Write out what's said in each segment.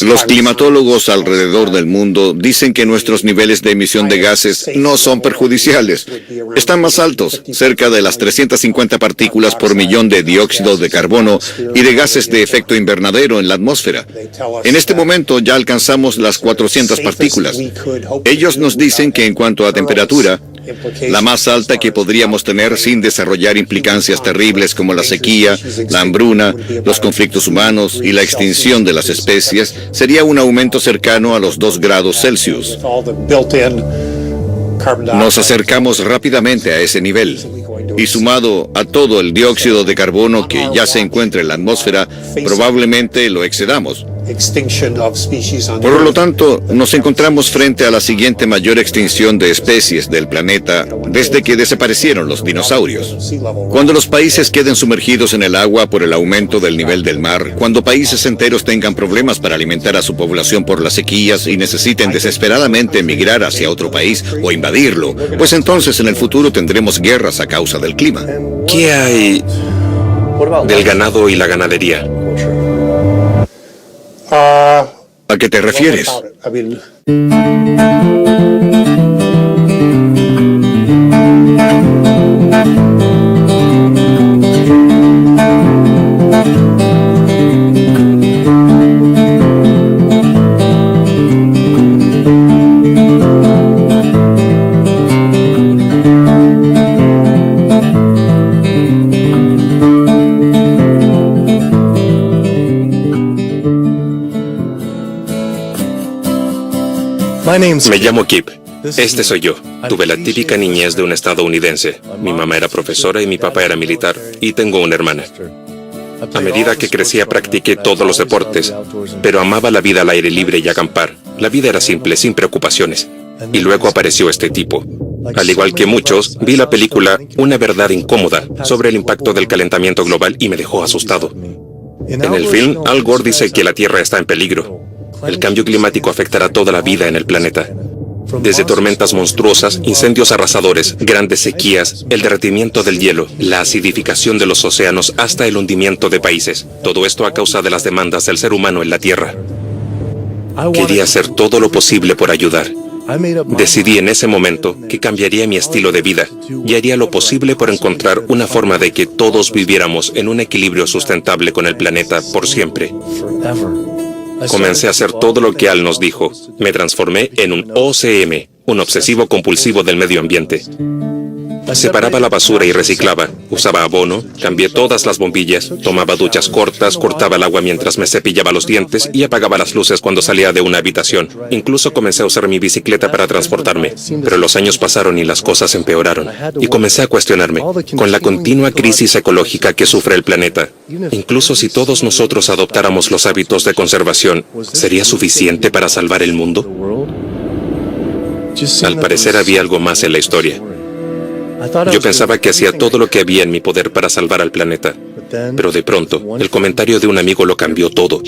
Los climatólogos alrededor del mundo dicen que nuestros niveles de emisión de gases no son perjudiciales. Están más altos, cerca de las 350 partículas por millón de dióxido de carbono y de gases de efecto invernadero en la atmósfera. En este momento ya alcanzamos las 400 partículas. Ellos nos dicen que en cuanto a temperatura, la más alta que podríamos tener sin desarrollar implicancias terribles como la sequía, la hambruna, los conflictos humanos y la extinción de las especies sería un aumento cercano a los 2 grados Celsius. Nos acercamos rápidamente a ese nivel. Y sumado a todo el dióxido de carbono que ya se encuentra en la atmósfera, probablemente lo excedamos. Por lo tanto, nos encontramos frente a la siguiente mayor extinción de especies del planeta desde que desaparecieron los dinosaurios. Cuando los países queden sumergidos en el agua por el aumento del nivel del mar, cuando países enteros tengan problemas para alimentar a su población por las sequías y necesiten desesperadamente emigrar hacia otro país o invadirlo, pues entonces en el futuro tendremos guerras a causa del clima. ¿Qué hay del ganado y la ganadería? ¿A qué te refieres? Me llamo Kip. Este soy yo. Tuve la típica niñez de un estadounidense. Mi mamá era profesora y mi papá era militar. Y tengo una hermana. A medida que crecía practiqué todos los deportes, pero amaba la vida al aire libre y acampar. La vida era simple, sin preocupaciones. Y luego apareció este tipo. Al igual que muchos, vi la película Una verdad incómoda sobre el impacto del calentamiento global y me dejó asustado. En el film, Al Gore dice que la Tierra está en peligro. El cambio climático afectará toda la vida en el planeta. Desde tormentas monstruosas, incendios arrasadores, grandes sequías, el derretimiento del hielo, la acidificación de los océanos hasta el hundimiento de países. Todo esto a causa de las demandas del ser humano en la Tierra. Quería hacer todo lo posible por ayudar. Decidí en ese momento que cambiaría mi estilo de vida y haría lo posible por encontrar una forma de que todos viviéramos en un equilibrio sustentable con el planeta por siempre. Comencé a hacer todo lo que Al nos dijo. Me transformé en un OCM, un obsesivo compulsivo del medio ambiente. Separaba la basura y reciclaba. Usaba abono, cambié todas las bombillas, tomaba duchas cortas, cortaba el agua mientras me cepillaba los dientes y apagaba las luces cuando salía de una habitación. Incluso comencé a usar mi bicicleta para transportarme. Pero los años pasaron y las cosas empeoraron. Y comencé a cuestionarme, con la continua crisis ecológica que sufre el planeta, incluso si todos nosotros adoptáramos los hábitos de conservación, ¿sería suficiente para salvar el mundo? Al parecer había algo más en la historia. Yo pensaba que hacía todo lo que había en mi poder para salvar al planeta, pero de pronto, el comentario de un amigo lo cambió todo.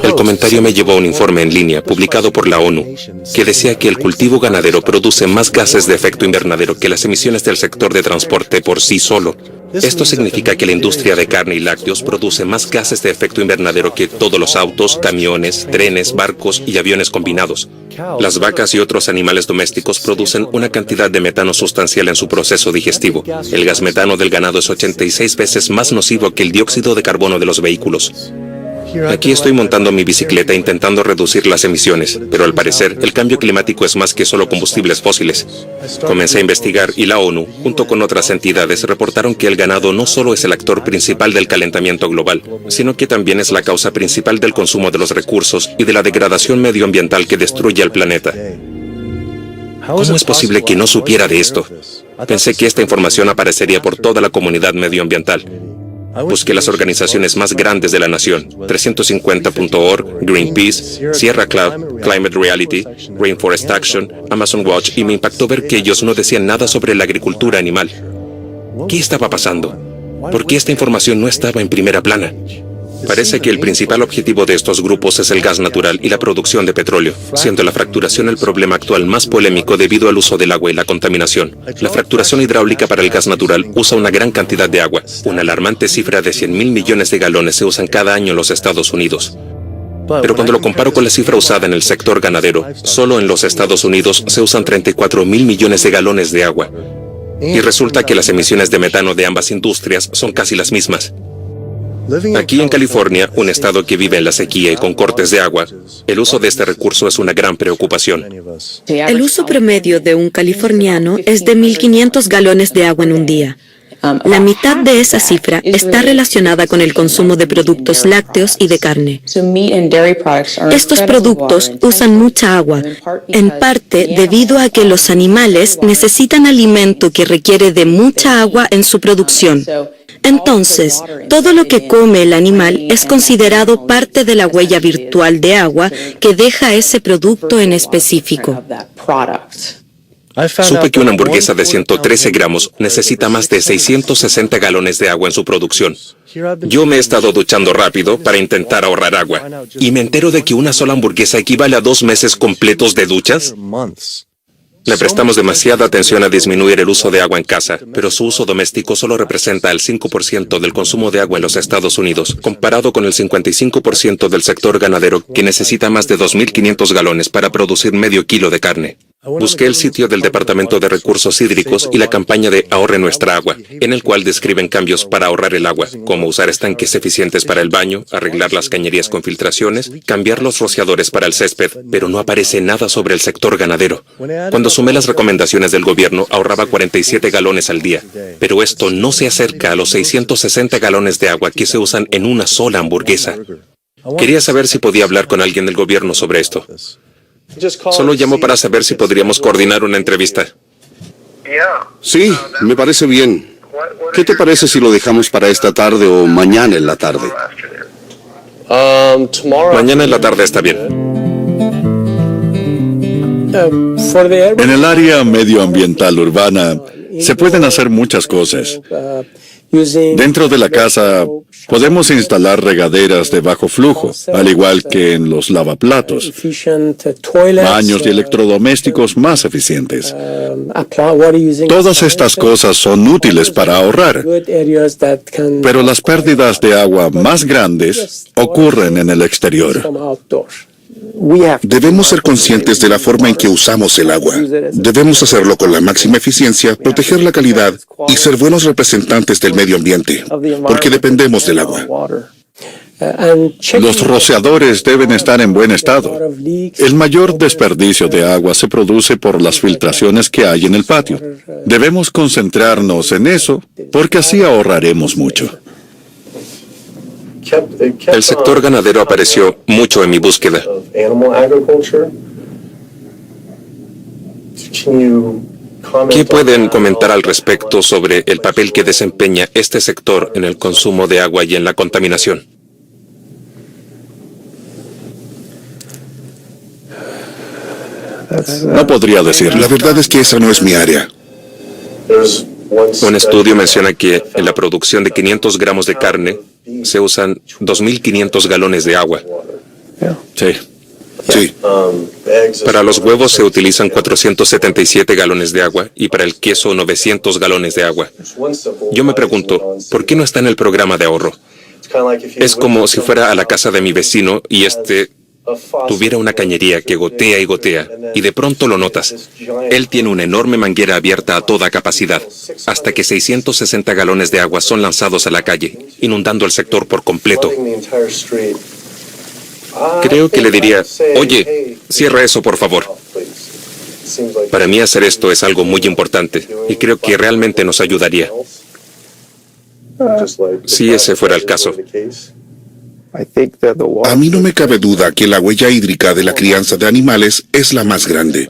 El comentario me llevó a un informe en línea publicado por la ONU, que decía que el cultivo ganadero produce más gases de efecto invernadero que las emisiones del sector de transporte por sí solo. Esto significa que la industria de carne y lácteos produce más gases de efecto invernadero que todos los autos, camiones, trenes, barcos y aviones combinados. Las vacas y otros animales domésticos producen una cantidad de metano sustancial en su proceso digestivo. El gas metano del ganado es 86 veces más nocivo que el dióxido de carbono de los vehículos. Aquí estoy montando mi bicicleta intentando reducir las emisiones, pero al parecer el cambio climático es más que solo combustibles fósiles. Comencé a investigar y la ONU, junto con otras entidades, reportaron que el ganado no solo es el actor principal del calentamiento global, sino que también es la causa principal del consumo de los recursos y de la degradación medioambial que destruye al planeta. ¿Cómo es posible que no supiera de esto? Pensé que esta información aparecería por toda la comunidad medioambiental. Busqué las organizaciones más grandes de la nación, 350.org, Greenpeace, Sierra Club, Climate Reality, Rainforest Action, Amazon Watch, y me impactó ver que ellos no decían nada sobre la agricultura animal. ¿Qué estaba pasando? ¿Por qué esta información no estaba en primera plana? Parece que el principal objetivo de estos grupos es el gas natural y la producción de petróleo, siendo la fracturación el problema actual más polémico debido al uso del agua y la contaminación. La fracturación hidráulica para el gas natural usa una gran cantidad de agua. Una alarmante cifra de 100.000 millones de galones se usan cada año en los Estados Unidos. Pero cuando lo comparo con la cifra usada en el sector ganadero, solo en los Estados Unidos se usan 34.000 millones de galones de agua. Y resulta que las emisiones de metano de ambas industrias son casi las mismas. Aquí en California, un estado que vive en la sequía y con cortes de agua, el uso de este recurso es una gran preocupación. El uso promedio de un californiano es de 1.500 galones de agua en un día. La mitad de esa cifra está relacionada con el consumo de productos lácteos y de carne. Estos productos usan mucha agua, en parte debido a que los animales necesitan alimento que requiere de mucha agua en su producción. Entonces, todo lo que come el animal es considerado parte de la huella virtual de agua que deja ese producto en específico. Supe que una hamburguesa de 113 gramos necesita más de 660 galones de agua en su producción. Yo me he estado duchando rápido para intentar ahorrar agua, y me entero de que una sola hamburguesa equivale a 2 meses completos de duchas. Le prestamos demasiada atención a disminuir el uso de agua en casa, pero su uso doméstico solo representa el 5% del consumo de agua en los Estados Unidos, comparado con el 55% del sector ganadero, que necesita más de 2.500 galones para producir medio kilo de carne. Busqué el sitio del Departamento de Recursos Hídricos y la campaña de Ahorre Nuestra Agua, en el cual describen cambios para ahorrar el agua, como usar estanques eficientes para el baño, arreglar las cañerías con filtraciones, cambiar los rociadores para el césped, pero no aparece nada sobre el sector ganadero. Cuando sumé las recomendaciones del gobierno, ahorraba 47 galones al día, pero esto no se acerca a los 660 galones de agua que se usan en una sola hamburguesa. Quería saber si podía hablar con alguien del gobierno sobre esto. Solo llamo para saber si podríamos coordinar una entrevista. Sí, me parece bien. ¿Qué te parece si lo dejamos para esta tarde o mañana en la tarde? Mañana en la tarde está bien. En el área medioambiental urbana se pueden hacer muchas cosas. Dentro de la casa podemos instalar regaderas de bajo flujo, al igual que en los lavaplatos, baños y electrodomésticos más eficientes. Todas estas cosas son útiles para ahorrar, pero las pérdidas de agua más grandes ocurren en el exterior. Debemos ser conscientes de la forma en que usamos el agua. Debemos hacerlo con la máxima eficiencia, proteger la calidad y ser buenos representantes del medio ambiente, porque dependemos del agua. Los rociadores deben estar en buen estado. El mayor desperdicio de agua se produce por las filtraciones que hay en el patio. Debemos concentrarnos en eso, porque así ahorraremos mucho. El sector ganadero apareció mucho en mi búsqueda. ¿Qué pueden comentar al respecto sobre el papel que desempeña este sector en el consumo de agua y en la contaminación? No podría decirlo. La verdad es que esa no es mi área. Un estudio menciona que en la producción de 500 gramos de carne se usan 2.500 galones de agua. Sí. Para los huevos se utilizan 477 galones de agua y para el queso 900 galones de agua. Yo me pregunto, ¿por qué no está en el programa de ahorro? Es como si fuera a la casa de mi vecino y tuviera una cañería que gotea y gotea, y de pronto lo notas. Él tiene una enorme manguera abierta a toda capacidad, hasta que 660 galones de agua son lanzados a la calle, inundando el sector por completo. Creo que le diría, oye, cierra eso por favor. Para mí hacer esto es algo muy importante, y creo que realmente nos ayudaría. Si ese fuera el caso. A mí no me cabe duda que la huella hídrica de la crianza de animales es la más grande,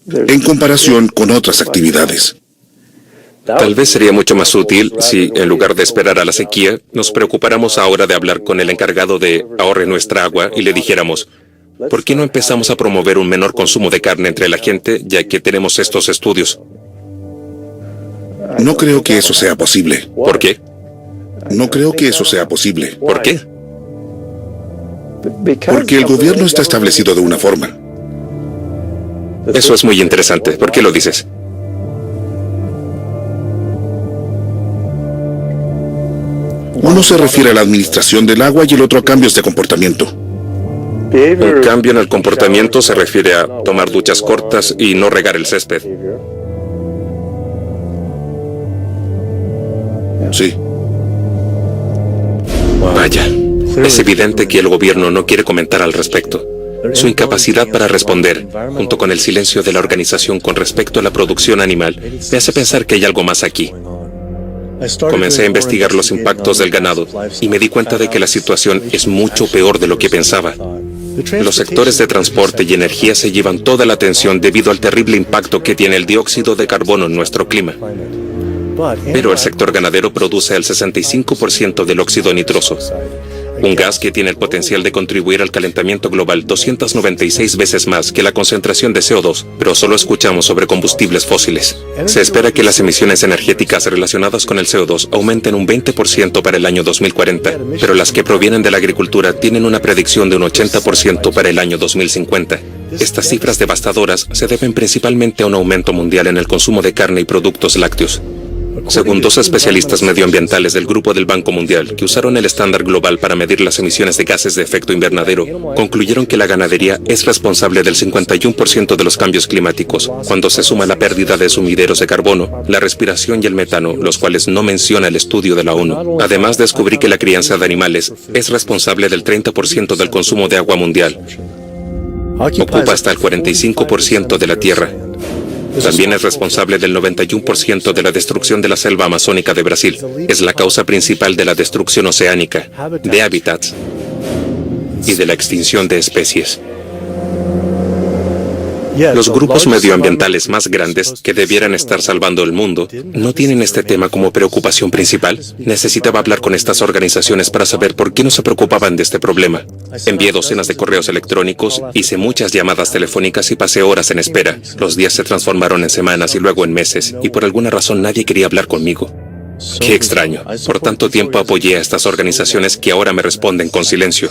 en comparación con otras actividades. Tal vez sería mucho más útil si, en lugar de esperar a la sequía, nos preocupáramos ahora de hablar con el encargado de Ahorre Nuestra Agua y le dijéramos, ¿por qué no empezamos a promover un menor consumo de carne entre la gente, ya que tenemos estos estudios? No creo que eso sea posible. ¿Por qué? No creo que eso sea posible. ¿Por qué? Porque el gobierno está establecido de una forma. Eso es muy interesante. ¿Por qué lo dices? Uno se refiere a la administración del agua y el otro a cambios de comportamiento. Un cambio en el comportamiento se refiere a tomar duchas cortas y no regar el césped. Sí. Vaya, es evidente que el gobierno no quiere comentar al respecto. Su incapacidad para responder, junto con el silencio de la organización con respecto a la producción animal, me hace pensar que hay algo más aquí. Comencé a investigar los impactos del ganado y me di cuenta de que la situación es mucho peor de lo que pensaba. Los sectores de transporte y energía se llevan toda la atención debido al terrible impacto que tiene el dióxido de carbono en nuestro clima. Pero el sector ganadero produce el 65% del óxido nitroso, un gas que tiene el potencial de contribuir al calentamiento global 296 veces más que la concentración de CO2, pero solo escuchamos sobre combustibles fósiles. Se espera que las emisiones energéticas relacionadas con el CO2 aumenten un 20% para el año 2040, pero las que provienen de la agricultura tienen una predicción de un 80% para el año 2050. Estas cifras devastadoras se deben principalmente a un aumento mundial en el consumo de carne y productos lácteos. Según dos especialistas medioambientales del Grupo del Banco Mundial, que usaron el estándar global para medir las emisiones de gases de efecto invernadero, concluyeron que la ganadería es responsable del 51% de los cambios climáticos, cuando se suma la pérdida de sumideros de carbono, la respiración y el metano, los cuales no menciona el estudio de la ONU. Además, descubrí que la crianza de animales es responsable del 30% del consumo de agua mundial. Ocupa hasta el 45% de la tierra. También es responsable del 91% de la destrucción de la selva amazónica de Brasil. Es la causa principal de la destrucción oceánica, de hábitats y de la extinción de especies. Los grupos medioambientales más grandes que debieran estar salvando el mundo no tienen este tema como preocupación principal. Necesitaba hablar con estas organizaciones para saber por qué no se preocupaban de este problema. Envié docenas de correos electrónicos, hice muchas llamadas telefónicas y pasé horas en espera. Los días se transformaron en semanas y luego en meses, y por alguna razón nadie quería hablar conmigo. Qué extraño. Por tanto tiempo apoyé a estas organizaciones que ahora me responden con silencio.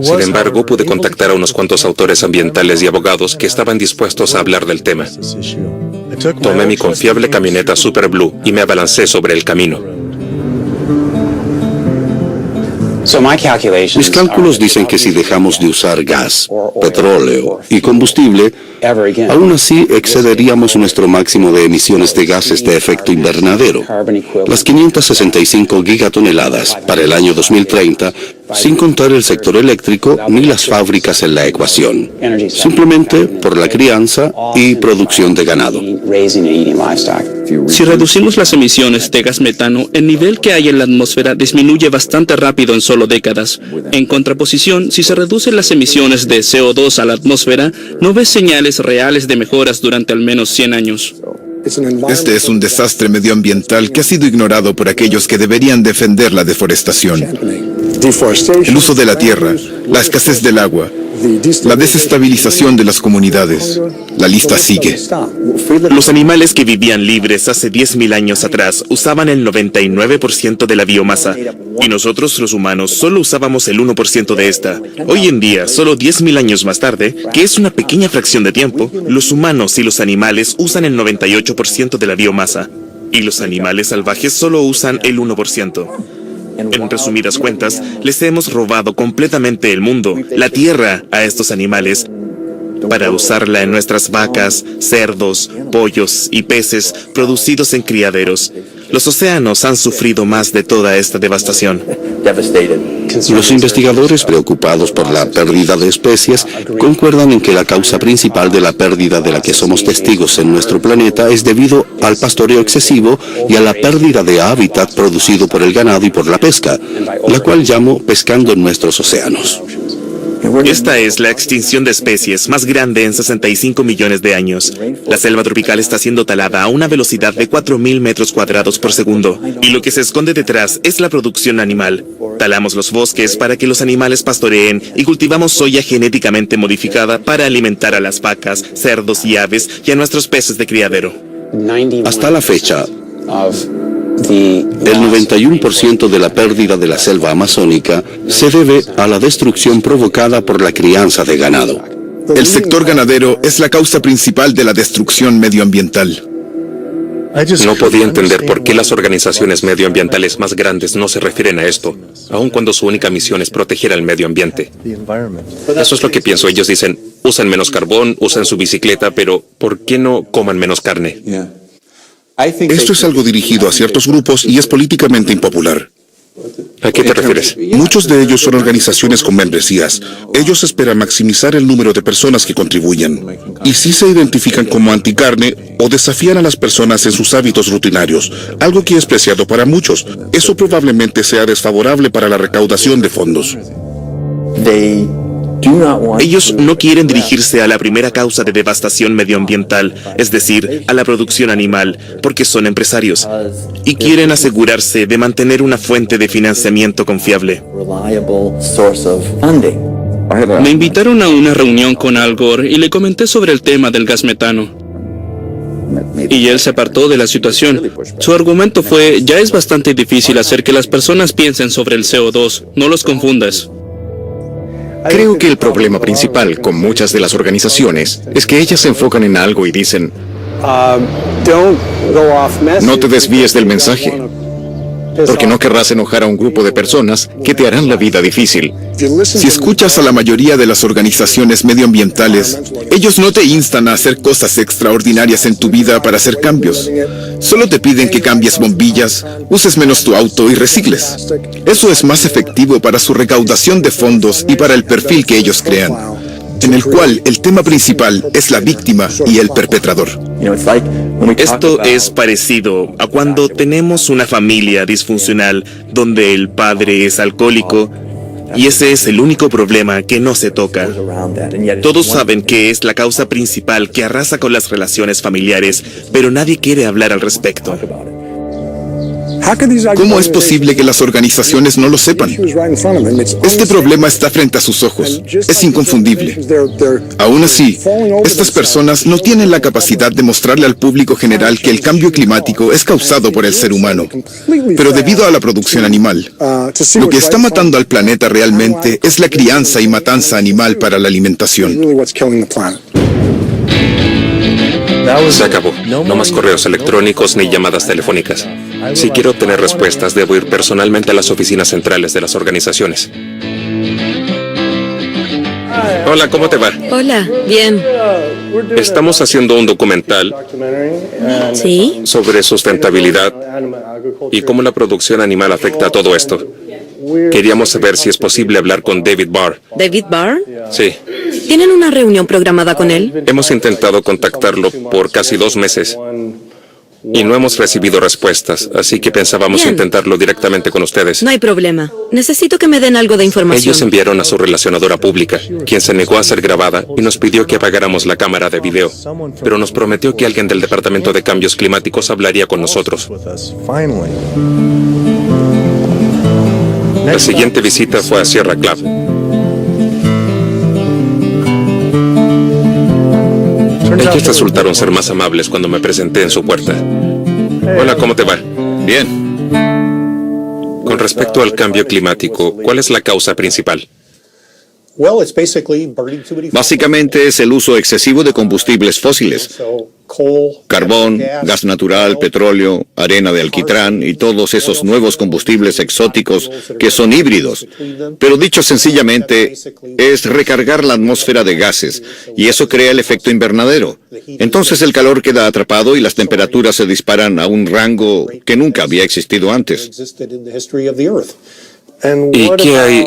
Sin embargo, pude contactar a unos cuantos autores ambientales y abogados que estaban dispuestos a hablar del tema. Tomé mi confiable camioneta Super Blue y me abalancé sobre el camino. Mis cálculos dicen que si dejamos de usar gas, petróleo y combustible, aún así excederíamos nuestro máximo de emisiones de gases de efecto invernadero, las 565 gigatoneladas para el año 2030, sin contar el sector eléctrico ni las fábricas en la ecuación, simplemente por la crianza y producción de ganado. Si reducimos las emisiones de gas metano, el nivel que hay en la atmósfera disminuye bastante rápido en solo décadas. En contraposición, si se reducen las emisiones de CO2 a la atmósfera, no ves señales reales de mejoras durante al menos 100 años. Este es un desastre medioambiental que ha sido ignorado por aquellos que deberían defender la deforestación. El uso de la tierra, la escasez del agua, la desestabilización de las comunidades. La lista sigue. Los animales que vivían libres hace 10.000 años atrás usaban el 99% de la biomasa, y nosotros los humanos solo usábamos el 1% de esta. Hoy en día, solo 10.000 años más tarde, que es una pequeña fracción de tiempo, los humanos y los animales usan el 98% de la biomasa, y los animales salvajes solo usan el 1%. En resumidas cuentas, les hemos robado completamente el mundo, la tierra, a estos animales, para usarla en nuestras vacas, cerdos, pollos y peces producidos en criaderos. Los océanos han sufrido más de toda esta devastación. Los investigadores preocupados por la pérdida de especies concuerdan en que la causa principal de la pérdida de la que somos testigos en nuestro planeta es debido al pastoreo excesivo y a la pérdida de hábitat producido por el ganado y por la pesca, la cual llamo pescando en nuestros océanos. Esta es la extinción de especies más grande en 65 millones de años. La selva tropical está siendo talada a una velocidad de 4.000 metros cuadrados por segundo, y lo que se esconde detrás es la producción animal. Talamos los bosques para que los animales pastoreen y cultivamos soya genéticamente modificada para alimentar a las vacas, cerdos y aves y a nuestros peces de criadero. Hasta la fecha, El 91% de la pérdida de la selva amazónica se debe a la destrucción provocada por la crianza de ganado. El sector ganadero es la causa principal de la destrucción medioambiental. No podía entender por qué las organizaciones medioambientales más grandes no se refieren a esto, aun cuando su única misión es proteger al medio ambiente. Eso es lo que pienso. Ellos dicen, usan menos carbón, usan su bicicleta, pero ¿por qué no coman menos carne? Esto es algo dirigido a ciertos grupos y es políticamente impopular. ¿A qué te refieres? Muchos de ellos son organizaciones con membresías. Ellos esperan maximizar el número de personas que contribuyen. Y si se identifican como anticarne o desafían a las personas en sus hábitos rutinarios, algo que es preciado para muchos, eso probablemente sea desfavorable para la recaudación de fondos. Ellos no quieren dirigirse a la primera causa de devastación medioambiental, es decir, a la producción animal, porque son empresarios y quieren asegurarse de mantener una fuente de financiamiento confiable. Me invitaron a una reunión con Al Gore y le comenté sobre el tema del gas metano. Y él se apartó de la situación. Su argumento fue, ya es bastante difícil hacer que las personas piensen sobre el CO2, no los confundas. Creo que el problema principal con muchas de las organizaciones es que ellas se enfocan en algo y dicen, no te desvíes del mensaje, porque no querrás enojar a un grupo de personas que te harán la vida difícil. Si escuchas a la mayoría de las organizaciones medioambientales, ellos no te instan a hacer cosas extraordinarias en tu vida para hacer cambios. Solo te piden que cambies bombillas, uses menos tu auto y recicles. Eso es más efectivo para su recaudación de fondos y para el perfil que ellos crean, en el cual el tema principal es la víctima y el perpetrador. Esto es parecido a cuando tenemos una familia disfuncional donde el padre es alcohólico y ese es el único problema que no se toca. Todos saben que es la causa principal que arrasa con las relaciones familiares, pero nadie quiere hablar al respecto. ¿Cómo es posible que las organizaciones no lo sepan? Este problema está frente a sus ojos. Es inconfundible. Aún así, estas personas no tienen la capacidad de mostrarle al público general que el cambio climático es causado por el ser humano, pero debido a la producción animal. Lo que está matando al planeta realmente es la crianza y matanza animal para la alimentación. Se acabó. No más correos electrónicos ni llamadas telefónicas. Si quiero obtener respuestas, debo ir personalmente a las oficinas centrales de las organizaciones. Hola, ¿cómo te va? Hola, bien. Estamos haciendo un documental ¿Sí? sobre sustentabilidad y cómo la producción animal afecta a todo esto. Queríamos saber si es posible hablar con David Barr. ¿David Barr? Sí. ¿Tienen una reunión programada con él? Hemos intentado contactarlo por casi 2 meses y no hemos recibido respuestas, así que pensábamos Bien. intentarlo directamente con ustedes. No hay problema. Necesito que me den algo de información. Ellos enviaron a su relacionadora pública, quien se negó a ser grabada y nos pidió que apagáramos la cámara de video, pero nos prometió que alguien del Departamento de Cambios Climáticos hablaría con nosotros. La siguiente visita fue a Sierra Club. Ellos resultaron ser más amables cuando me presenté en su puerta. Hola, ¿cómo te va? Bien. Con respecto al cambio climático, ¿cuál es la causa principal? Básicamente es el uso excesivo de combustibles fósiles. Carbón, gas natural, petróleo, arena de alquitrán y todos esos nuevos combustibles exóticos que son híbridos. Pero dicho sencillamente, es recargar la atmósfera de gases y eso crea el efecto invernadero. Entonces el calor queda atrapado y las temperaturas se disparan a un rango que nunca había existido antes. ¿Y qué hay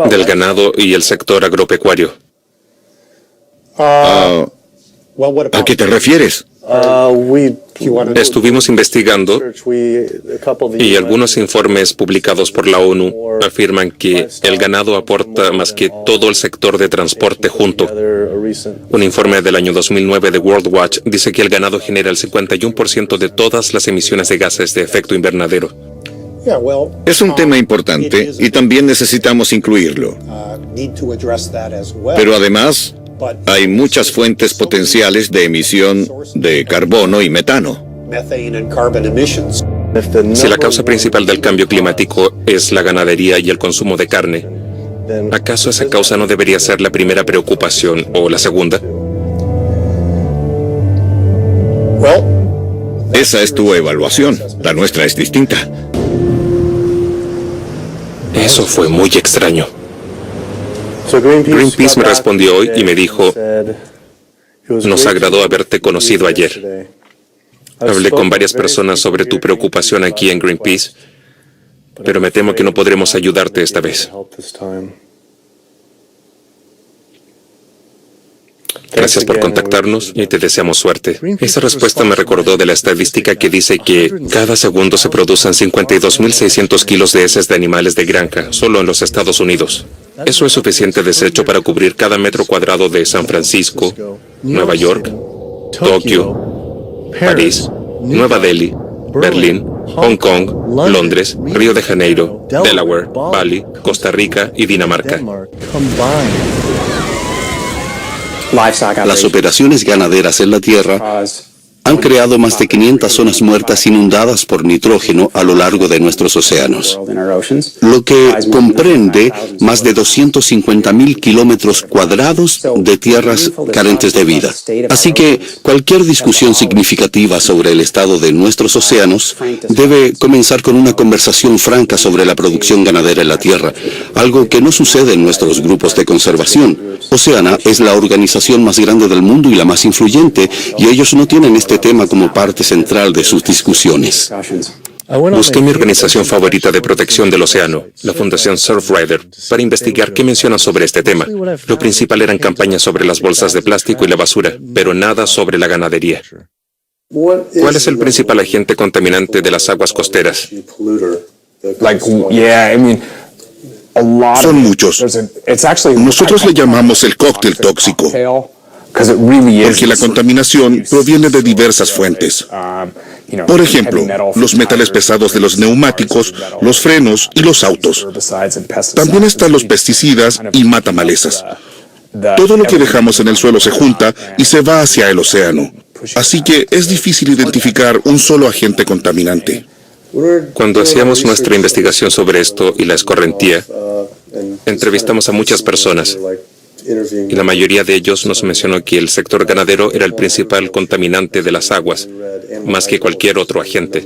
del ganado y el sector agropecuario? ¿A qué te refieres? Estuvimos investigando y algunos informes publicados por la ONU afirman que el ganado aporta más que todo el sector de transporte junto. Un informe del año 2009 de World Watch dice que el ganado genera el 51% de todas las emisiones de gases de efecto invernadero. Es un tema importante y también necesitamos incluirlo. Pero además, hay muchas fuentes potenciales de emisión de carbono y metano. Si la causa principal del cambio climático es la ganadería y el consumo de carne, ¿acaso esa causa no debería ser la primera preocupación o la segunda? Esa es tu evaluación. La nuestra es distinta. Eso fue muy extraño. Greenpeace me respondió hoy y me dijo: nos agradó haberte conocido ayer. Hablé con varias personas sobre tu preocupación aquí en Greenpeace, pero me temo que no podremos ayudarte esta vez. Gracias por contactarnos y te deseamos suerte. Esa respuesta me recordó de la estadística que dice que cada segundo se producen 52.600 kilos de heces de animales de granja, solo en los Estados Unidos. Eso es suficiente desecho para cubrir cada metro cuadrado de San Francisco, Nueva York, Tokio, París, Nueva Delhi, Berlín, Hong Kong, Londres, Río de Janeiro, Delaware, Bali, Costa Rica y Dinamarca. Las operaciones ganaderas en la Tierra han creado más de 500 zonas muertas inundadas por nitrógeno a lo largo de nuestros océanos, lo que comprende más de 250.000 kilómetros cuadrados de tierras carentes de vida. Así que cualquier discusión significativa sobre el estado de nuestros océanos debe comenzar con una conversación franca sobre la producción ganadera en la Tierra, algo que no sucede en nuestros grupos de conservación. Oceana es la organización más grande del mundo y la más influyente, y ellos no tienen este tema como parte central de sus discusiones. Busqué mi organización favorita de protección del océano, la Fundación Surfrider, para investigar qué menciona sobre este tema. Lo principal eran campañas sobre las bolsas de plástico y la basura, pero nada sobre la ganadería. ¿Cuál es el principal agente contaminante de las aguas costeras? Son muchos. Nosotros le llamamos el cóctel tóxico, porque la contaminación proviene de diversas fuentes. Por ejemplo, los metales pesados de los neumáticos, los frenos y los autos. También están los pesticidas y matamalezas. Todo lo que dejamos en el suelo se junta y se va hacia el océano. Así que es difícil identificar un solo agente contaminante. Cuando hacíamos nuestra investigación sobre esto y la escorrentía, entrevistamos a muchas personas y la mayoría de ellos nos mencionó que el sector ganadero era el principal contaminante de las aguas, más que cualquier otro agente.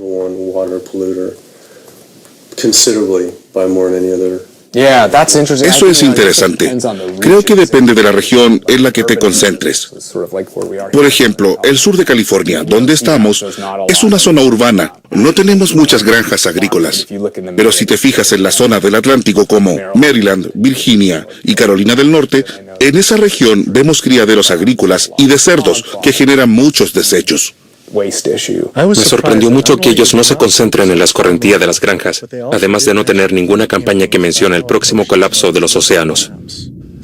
Eso es interesante. Creo que depende de la región en la que te concentres. Por ejemplo, el sur de California, donde estamos, es una zona urbana. No tenemos muchas granjas agrícolas. Pero si te fijas en la zona del Atlántico como Maryland, Virginia y Carolina del Norte, en esa región vemos criaderos agrícolas y de cerdos que generan muchos desechos. Me sorprendió mucho que ellos no se concentren en la escorrentía de las granjas, además de no tener ninguna campaña que mencione el próximo colapso de los océanos.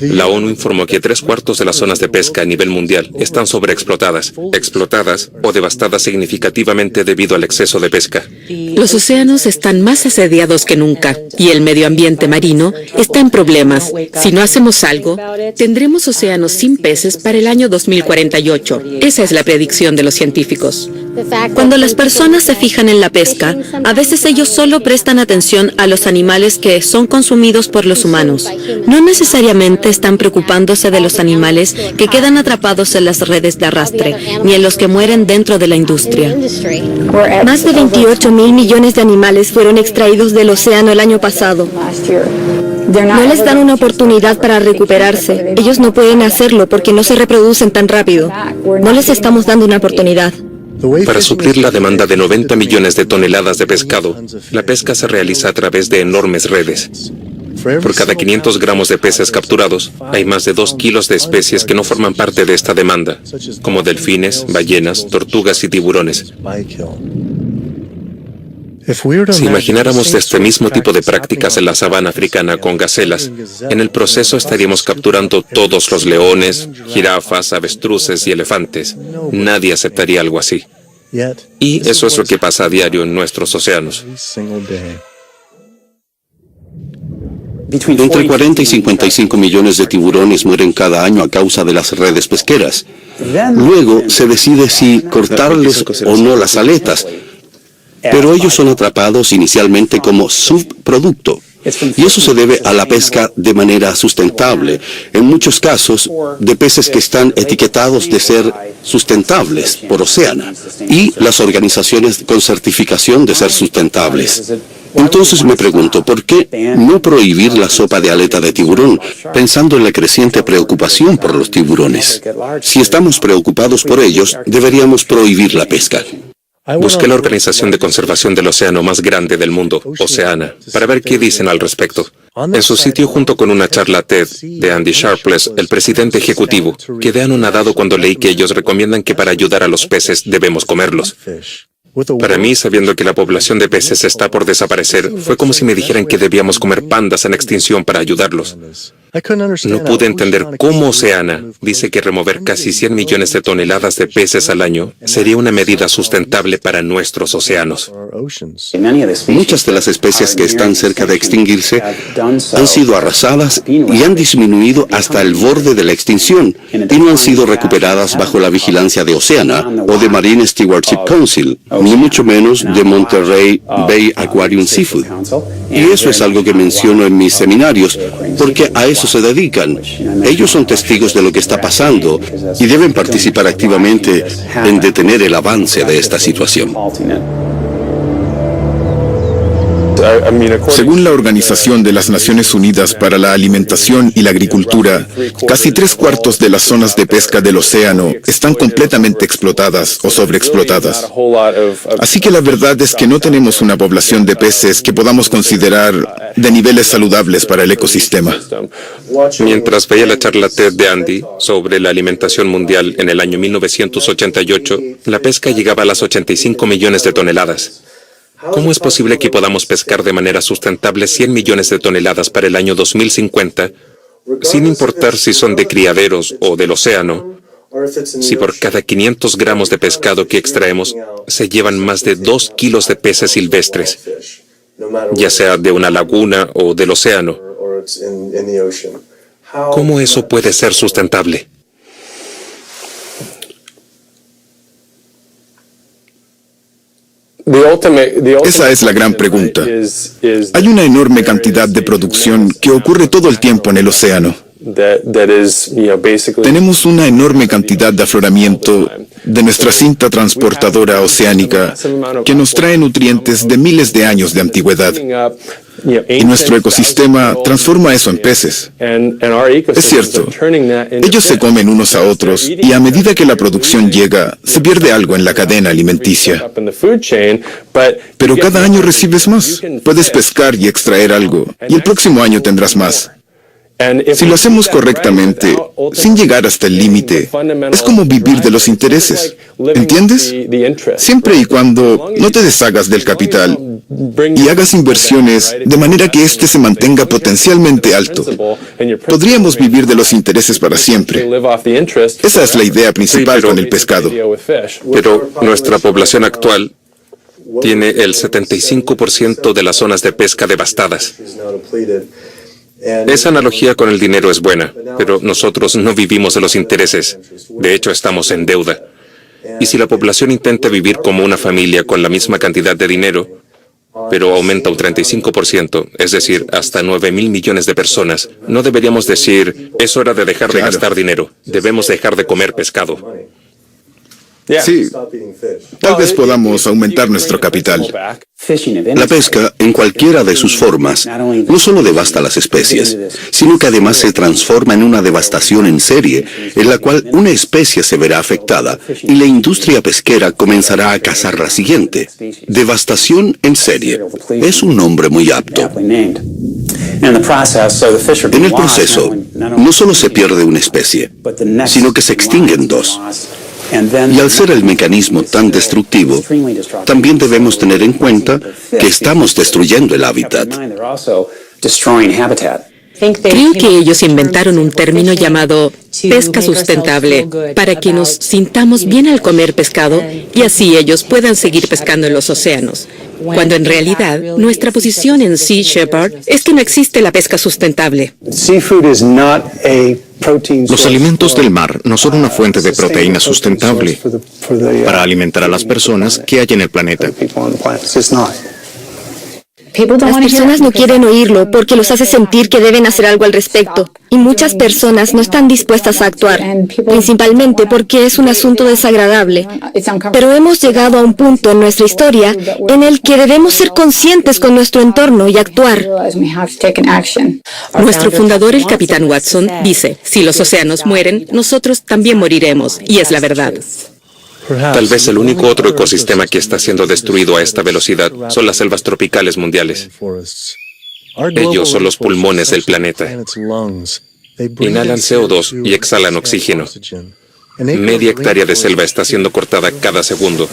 La ONU informó que 3/4 de las zonas de pesca a nivel mundial están sobreexplotadas, explotadas o devastadas significativamente debido al exceso de pesca. Los océanos están más asediados que nunca y el medio ambiente marino está en problemas. Si no hacemos algo, tendremos océanos sin peces para el año 2048. Esa es la predicción de los científicos. Cuando las personas se fijan en la pesca, a veces ellos solo prestan atención a los animales que son consumidos por los humanos. No necesariamente están preocupándose de los animales que quedan atrapados en las redes de arrastre, ni en los que mueren dentro de la industria. Más de 28.000 millones de animales fueron extraídos del océano el año pasado. No les dan una oportunidad para recuperarse. Ellos no pueden hacerlo porque no se reproducen tan rápido. No les estamos dando una oportunidad. Para suplir la demanda de 90 millones de toneladas de pescado, la pesca se realiza a través de enormes redes. Por cada 500 gramos de peces capturados, hay más de 2 kilos de especies que no forman parte de esta demanda, como delfines, ballenas, tortugas y tiburones. Si imagináramos este mismo tipo de prácticas en la sabana africana con gacelas, en el proceso estaríamos capturando todos los leones, jirafas, avestruces y elefantes. Nadie aceptaría algo así. Y eso es lo que pasa a diario en nuestros océanos. Entre 40 y 55 millones de tiburones mueren cada año a causa de las redes pesqueras. Luego se decide si cortarles o no las aletas. pero ellos son atrapados inicialmente como subproducto. Y eso se debe a la pesca de manera sustentable, en muchos casos de peces que están etiquetados de ser sustentables por Oceana y las organizaciones con certificación de ser sustentables. Entonces me pregunto, ¿por qué no prohibir la sopa de aleta de tiburón, pensando en la creciente preocupación por los tiburones? Si estamos preocupados por ellos, deberíamos prohibir la pesca. Busqué la organización de conservación del océano más grande del mundo, Oceana, para ver qué dicen al respecto. En su sitio, junto con una charla TED de Andy Sharpless, el presidente ejecutivo, quedé anonadado cuando leí que ellos recomiendan que para ayudar a los peces debemos comerlos. Para mí, sabiendo que la población de peces está por desaparecer, fue como si me dijeran que debíamos comer pandas en extinción para ayudarlos. No pude entender cómo Oceana dice que remover casi 100 millones de toneladas de peces al año sería una medida sustentable para nuestros océanos. Muchas de las especies que están cerca de extinguirse han sido arrasadas y han disminuido hasta el borde de la extinción y no han sido recuperadas bajo la vigilancia de Oceana o de Marine Stewardship Council, ni mucho menos de Monterey Bay Aquarium Seafood. Y eso es algo que menciono en mis seminarios, porque a eso se dedican. Ellos son testigos de lo que está pasando y deben participar activamente en detener el avance de esta situación. Según la Organización de las Naciones Unidas para la Alimentación y la Agricultura, casi 3/4 de las zonas de pesca del océano están completamente explotadas o sobreexplotadas. Así que la verdad es que no tenemos una población de peces que podamos considerar de niveles saludables para el ecosistema. Mientras veía la charla TED de Andy sobre la alimentación mundial en el año 1988, la pesca llegaba a las 85 millones de toneladas. ¿Cómo es posible que podamos pescar de manera sustentable 100 millones de toneladas para el año 2050, sin importar si son de criaderos o del océano, si por cada 500 gramos de pescado que extraemos se llevan más de 2 kilos de peces silvestres, ya sea de una laguna o del océano? ¿Cómo eso puede ser sustentable? Esa es la gran pregunta. Hay una enorme cantidad de producción que ocurre todo el tiempo en el océano. Tenemos una enorme cantidad de afloramiento de nuestra cinta transportadora oceánica que nos trae nutrientes de miles de años de antigüedad. Y nuestro ecosistema transforma eso en peces. Es cierto, ellos se comen unos a otros y a medida que la producción llega, se pierde algo en la cadena alimenticia. Pero cada año recibes más. Puedes pescar y extraer algo, y el próximo año tendrás más. Si lo hacemos correctamente, sin llegar hasta el límite, es como vivir de los intereses. ¿Entiendes? Siempre y cuando no te deshagas del capital y hagas inversiones de manera que éste se mantenga potencialmente alto, podríamos vivir de los intereses para siempre. Esa es la idea principal con el pescado. Pero nuestra población actual tiene el 75% de las zonas de pesca devastadas. Esa analogía con el dinero es buena, pero nosotros no vivimos de los intereses. De hecho, estamos en deuda. Y si la población intenta vivir como una familia con la misma cantidad de dinero, pero aumenta un 35%, es decir, hasta 9.000 millones de personas, no deberíamos decir, es hora de dejar de gastar dinero, debemos dejar de comer pescado. Sí, tal vez podamos aumentar nuestro capital. La pesca, en cualquiera de sus formas, no solo devasta las especies, sino que además se transforma en una devastación en serie, en la cual una especie se verá afectada y la industria pesquera comenzará a cazar la siguiente. Devastación en serie. Es un nombre muy apto. En el proceso, no solo se pierde una especie, sino que se extinguen dos. Y al ser el mecanismo tan destructivo, también debemos tener en cuenta que estamos destruyendo el hábitat. Creo que ellos inventaron un término llamado pesca sustentable para que nos sintamos bien al comer pescado y así ellos puedan seguir pescando en los océanos. Cuando en realidad nuestra posición en Sea Shepherd es que no existe la pesca sustentable. Los alimentos del mar no son una fuente de proteína sustentable para alimentar a las personas que hay en el planeta. Las personas no quieren oírlo porque los hace sentir que deben hacer algo al respecto. Y muchas personas no están dispuestas a actuar, principalmente porque es un asunto desagradable. Pero hemos llegado a un punto en nuestra historia en el que debemos ser conscientes con nuestro entorno y actuar. Nuestro fundador, el Capitán Watson, dice, si los océanos mueren, nosotros también moriremos. Y es la verdad. Tal vez el único otro ecosistema que está siendo destruido a esta velocidad son las selvas tropicales mundiales. Ellos son los pulmones del planeta. Inhalan CO2 y exhalan oxígeno. Media hectárea de selva está siendo cortada cada segundo.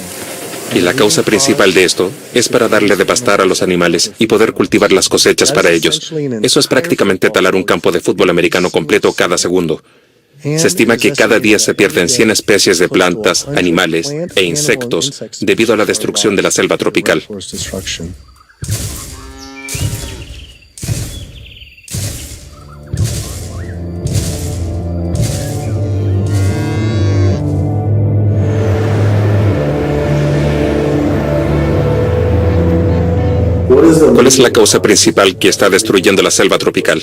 Y la causa principal de esto es para darle de pastar a los animales y poder cultivar las cosechas para ellos. Eso es prácticamente talar un campo de fútbol americano completo cada segundo. Se estima que cada día se pierden 100 especies de plantas, animales e insectos debido a la destrucción de la selva tropical. ¿Cuál es la causa principal que está destruyendo la selva tropical?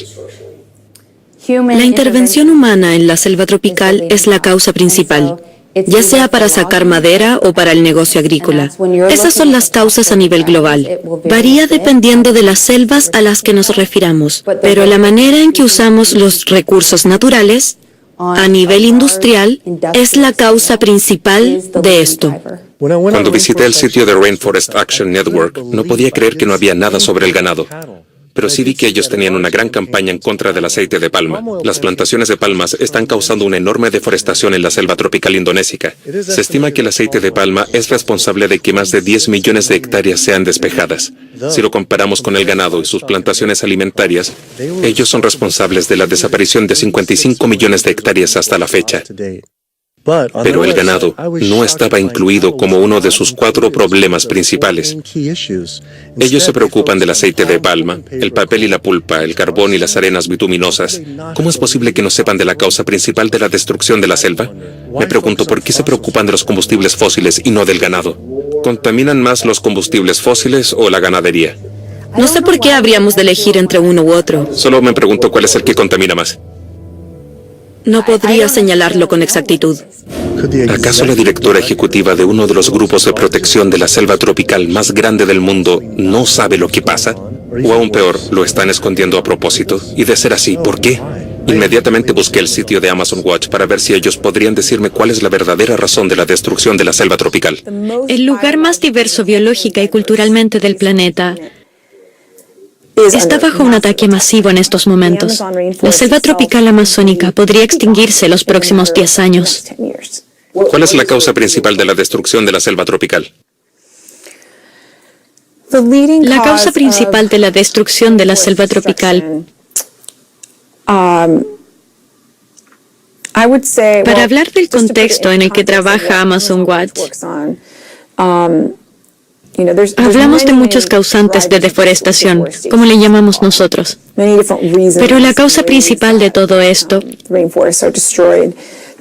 La intervención humana en la selva tropical es la causa principal, ya sea para sacar madera o para el negocio agrícola. Esas son las causas a nivel global. Varía dependiendo de las selvas a las que nos refiramos, pero la manera en que usamos los recursos naturales a nivel industrial es la causa principal de esto. Cuando visité el sitio de Rainforest Action Network, no podía creer que no había nada sobre el ganado. Pero sí vi que ellos tenían una gran campaña en contra del aceite de palma. Las plantaciones de palmas están causando una enorme deforestación en la selva tropical indonésica. Se estima que el aceite de palma es responsable de que más de 10 millones de hectáreas sean despejadas. Si lo comparamos con el ganado y sus plantaciones alimentarias, ellos son responsables de la desaparición de 55 millones de hectáreas hasta la fecha. Pero el ganado no estaba incluido como uno de sus 4 problemas principales. Ellos se preocupan del aceite de palma, el papel y la pulpa, el carbón y las arenas bituminosas. ¿Cómo es posible que no sepan de la causa principal de la destrucción de la selva? Me pregunto por qué se preocupan de los combustibles fósiles y no del ganado. ¿Contaminan más los combustibles fósiles o la ganadería? No sé por qué habríamos de elegir entre uno u otro. Solo me pregunto cuál es el que contamina más. No podría señalarlo con exactitud. ¿Acaso la directora ejecutiva de uno de los grupos de protección de la selva tropical más grande del mundo no sabe lo que pasa? O aún peor, lo están escondiendo a propósito. Y de ser así, ¿por qué? Inmediatamente busqué el sitio de Amazon Watch para ver si ellos podrían decirme cuál es la verdadera razón de la destrucción de la selva tropical. El lugar más diverso biológica y culturalmente del planeta está bajo un ataque masivo en estos momentos. La selva tropical amazónica podría extinguirse los próximos 10 años. ¿Cuál es la causa principal de la destrucción de la selva tropical? La causa principal de la destrucción de la selva tropical, para hablar del contexto en el que trabaja Amazon Watch, hablamos de muchos causantes de deforestación, como le llamamos nosotros. Pero la causa principal de todo esto, y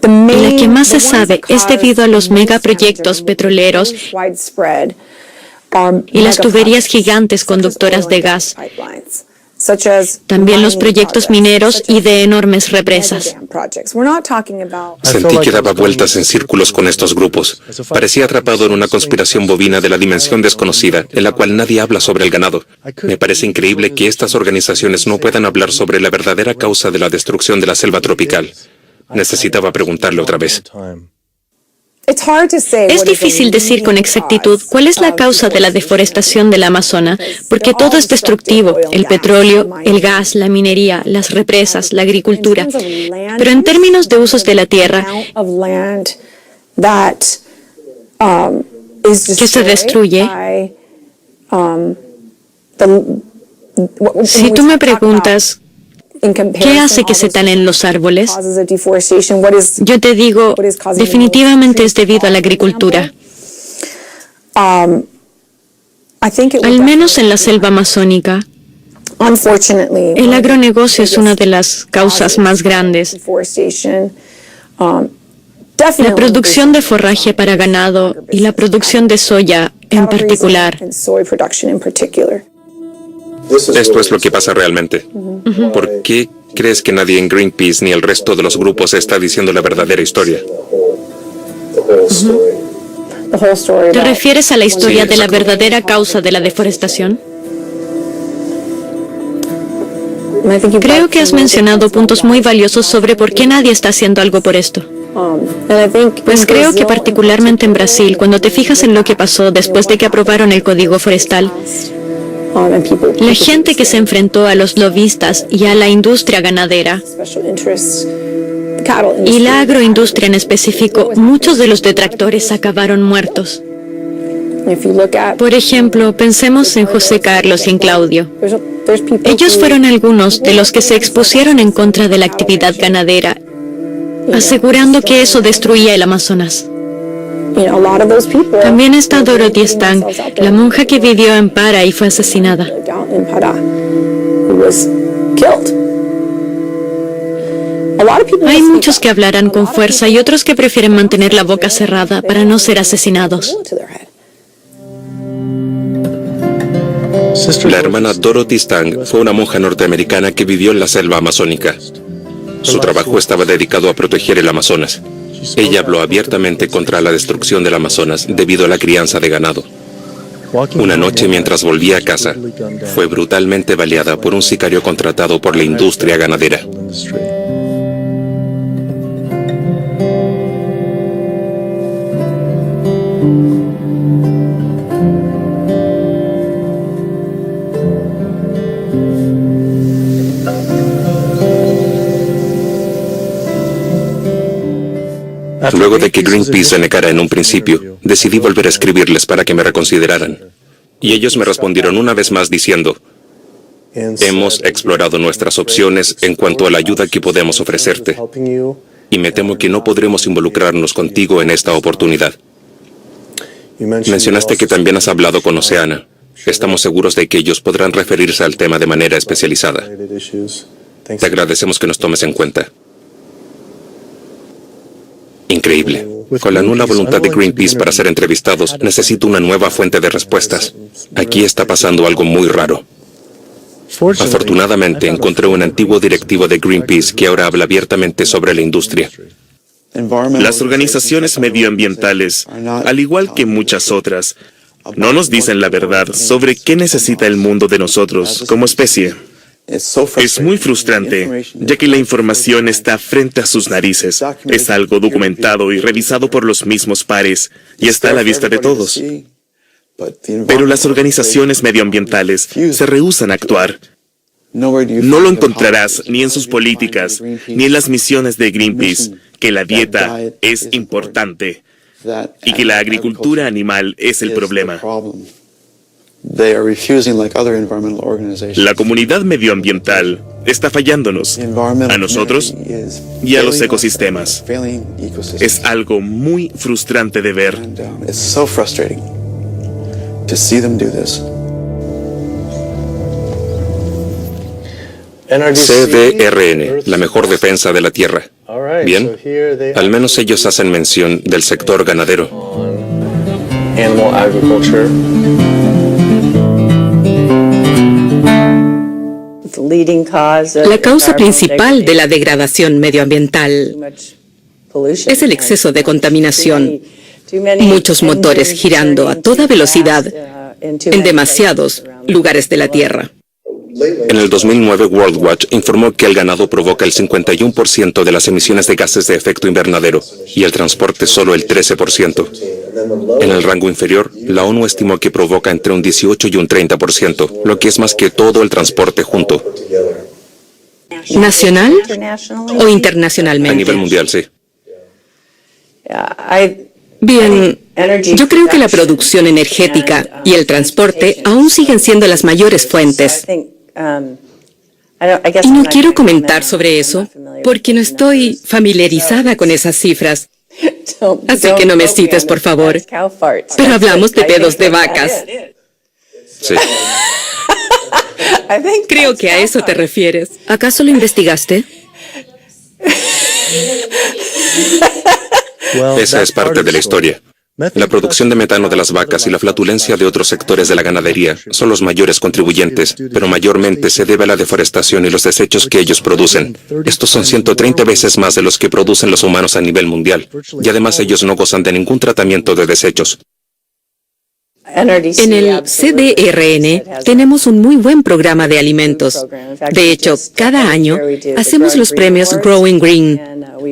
la que más se sabe, es debido a los megaproyectos petroleros y las tuberías gigantes conductoras de gas. También los proyectos mineros y de enormes represas. Sentí que daba vueltas en círculos con estos grupos. Parecía atrapado en una conspiración bovina de la dimensión desconocida, en la cual nadie habla sobre el ganado. Me parece increíble que estas organizaciones no puedan hablar sobre la verdadera causa de la destrucción de la selva tropical. Necesitaba preguntarle otra vez. Es difícil decir con exactitud cuál es la causa de la deforestación del Amazonas, porque todo es destructivo: el petróleo, el gas, la minería, las represas, la agricultura. Pero en términos de usos de la tierra que se destruye, si tú me preguntas ¿qué hace que se talen los árboles? Yo te digo, definitivamente es debido a la agricultura. Al menos en la selva amazónica, El agronegocio es una de las causas más grandes. La producción de forraje para ganado y la producción de soya en particular. Esto es lo que pasa realmente. ¿Por qué crees que nadie en Greenpeace ni el resto de los grupos está diciendo la verdadera historia? ¿Te refieres a la historia Sí, de la exacto. verdadera causa de la deforestación? Creo que has mencionado puntos muy valiosos sobre por qué nadie está haciendo algo por esto. Pues creo que particularmente en Brasil, cuando te fijas en lo que pasó después de que aprobaron el Código Forestal, la gente que se enfrentó a los lobistas y a la industria ganadera, y la agroindustria en específico, muchos de los detractores acabaron muertos. Por ejemplo, pensemos en José Carlos y en Claudio. Ellos fueron algunos de los que se expusieron en contra de la actividad ganadera, asegurando que eso destruía el Amazonas. También está Dorothy Stang, la monja que vivió en Para y fue asesinada. Hay muchos que hablarán con fuerza y otros que prefieren mantener la boca cerrada para no ser asesinados. La hermana Dorothy Stang fue una monja norteamericana que vivió en la selva amazónica. Su trabajo estaba dedicado a proteger el Amazonas. Ella habló abiertamente contra la destrucción del Amazonas debido a la crianza de ganado. Una noche, mientras volvía a casa, fue brutalmente baleada por un sicario contratado por la industria ganadera. Luego de que Greenpeace se negara en un principio, decidí volver a escribirles para que me reconsideraran. Y ellos me respondieron una vez más diciendo: hemos explorado nuestras opciones en cuanto a la ayuda que podemos ofrecerte, y me temo que no podremos involucrarnos contigo en esta oportunidad. Mencionaste que también has hablado con Oceana. Estamos seguros de que ellos podrán referirse al tema de manera especializada. Te agradecemos que nos tomes en cuenta. Increíble. Con la nula voluntad de Greenpeace para ser entrevistados, necesito una nueva fuente de respuestas. Aquí está pasando algo muy raro. Afortunadamente, encontré un antiguo directivo de Greenpeace que ahora habla abiertamente sobre la industria. Las organizaciones medioambientales, al igual que muchas otras, no nos dicen la verdad sobre qué necesita el mundo de nosotros como especie. Es muy frustrante, ya que la información está frente a sus narices. Es algo documentado y revisado por los mismos pares y está a la vista de todos. Pero las organizaciones medioambientales se rehúsan a actuar. No lo encontrarás ni en sus políticas, ni en las misiones de Greenpeace, que la dieta es importante y que la agricultura animal es el problema. La comunidad medioambiental está fallándonos, a nosotros y a los ecosistemas. Es algo muy frustrante de ver. CDRN, la mejor defensa de la tierra. Bien, al menos ellos hacen mención del sector ganadero. La causa principal de la degradación medioambiental es el exceso de contaminación. Muchos motores girando a toda velocidad en demasiados lugares de la Tierra. En el 2009, World Watch informó que el ganado provoca el 51% de las emisiones de gases de efecto invernadero y el transporte solo el 13%. En el rango inferior, la ONU estimó que provoca entre un 18 y un 30%, lo que es más que todo el transporte junto. ¿Nacional o internacionalmente? A nivel mundial, sí. Bien, yo creo que la producción energética y el transporte aún siguen siendo las mayores fuentes. Y no quiero comentar sobre eso porque no estoy familiarizada con esas cifras. Así que no me cites, por favor. Pero hablamos de pedos de vacas. Sí. Creo que a eso te refieres. ¿Acaso lo investigaste? Esa es parte de la historia. La producción de metano de las vacas y la flatulencia de otros sectores de la ganadería son los mayores contribuyentes, pero mayormente se debe a la deforestación y los desechos que ellos producen. Estos son 130 veces más de los que producen los humanos a nivel mundial, y además ellos no gozan de ningún tratamiento de desechos. En el CDRN tenemos un muy buen programa de alimentos. De hecho, cada año hacemos los premios Growing Green,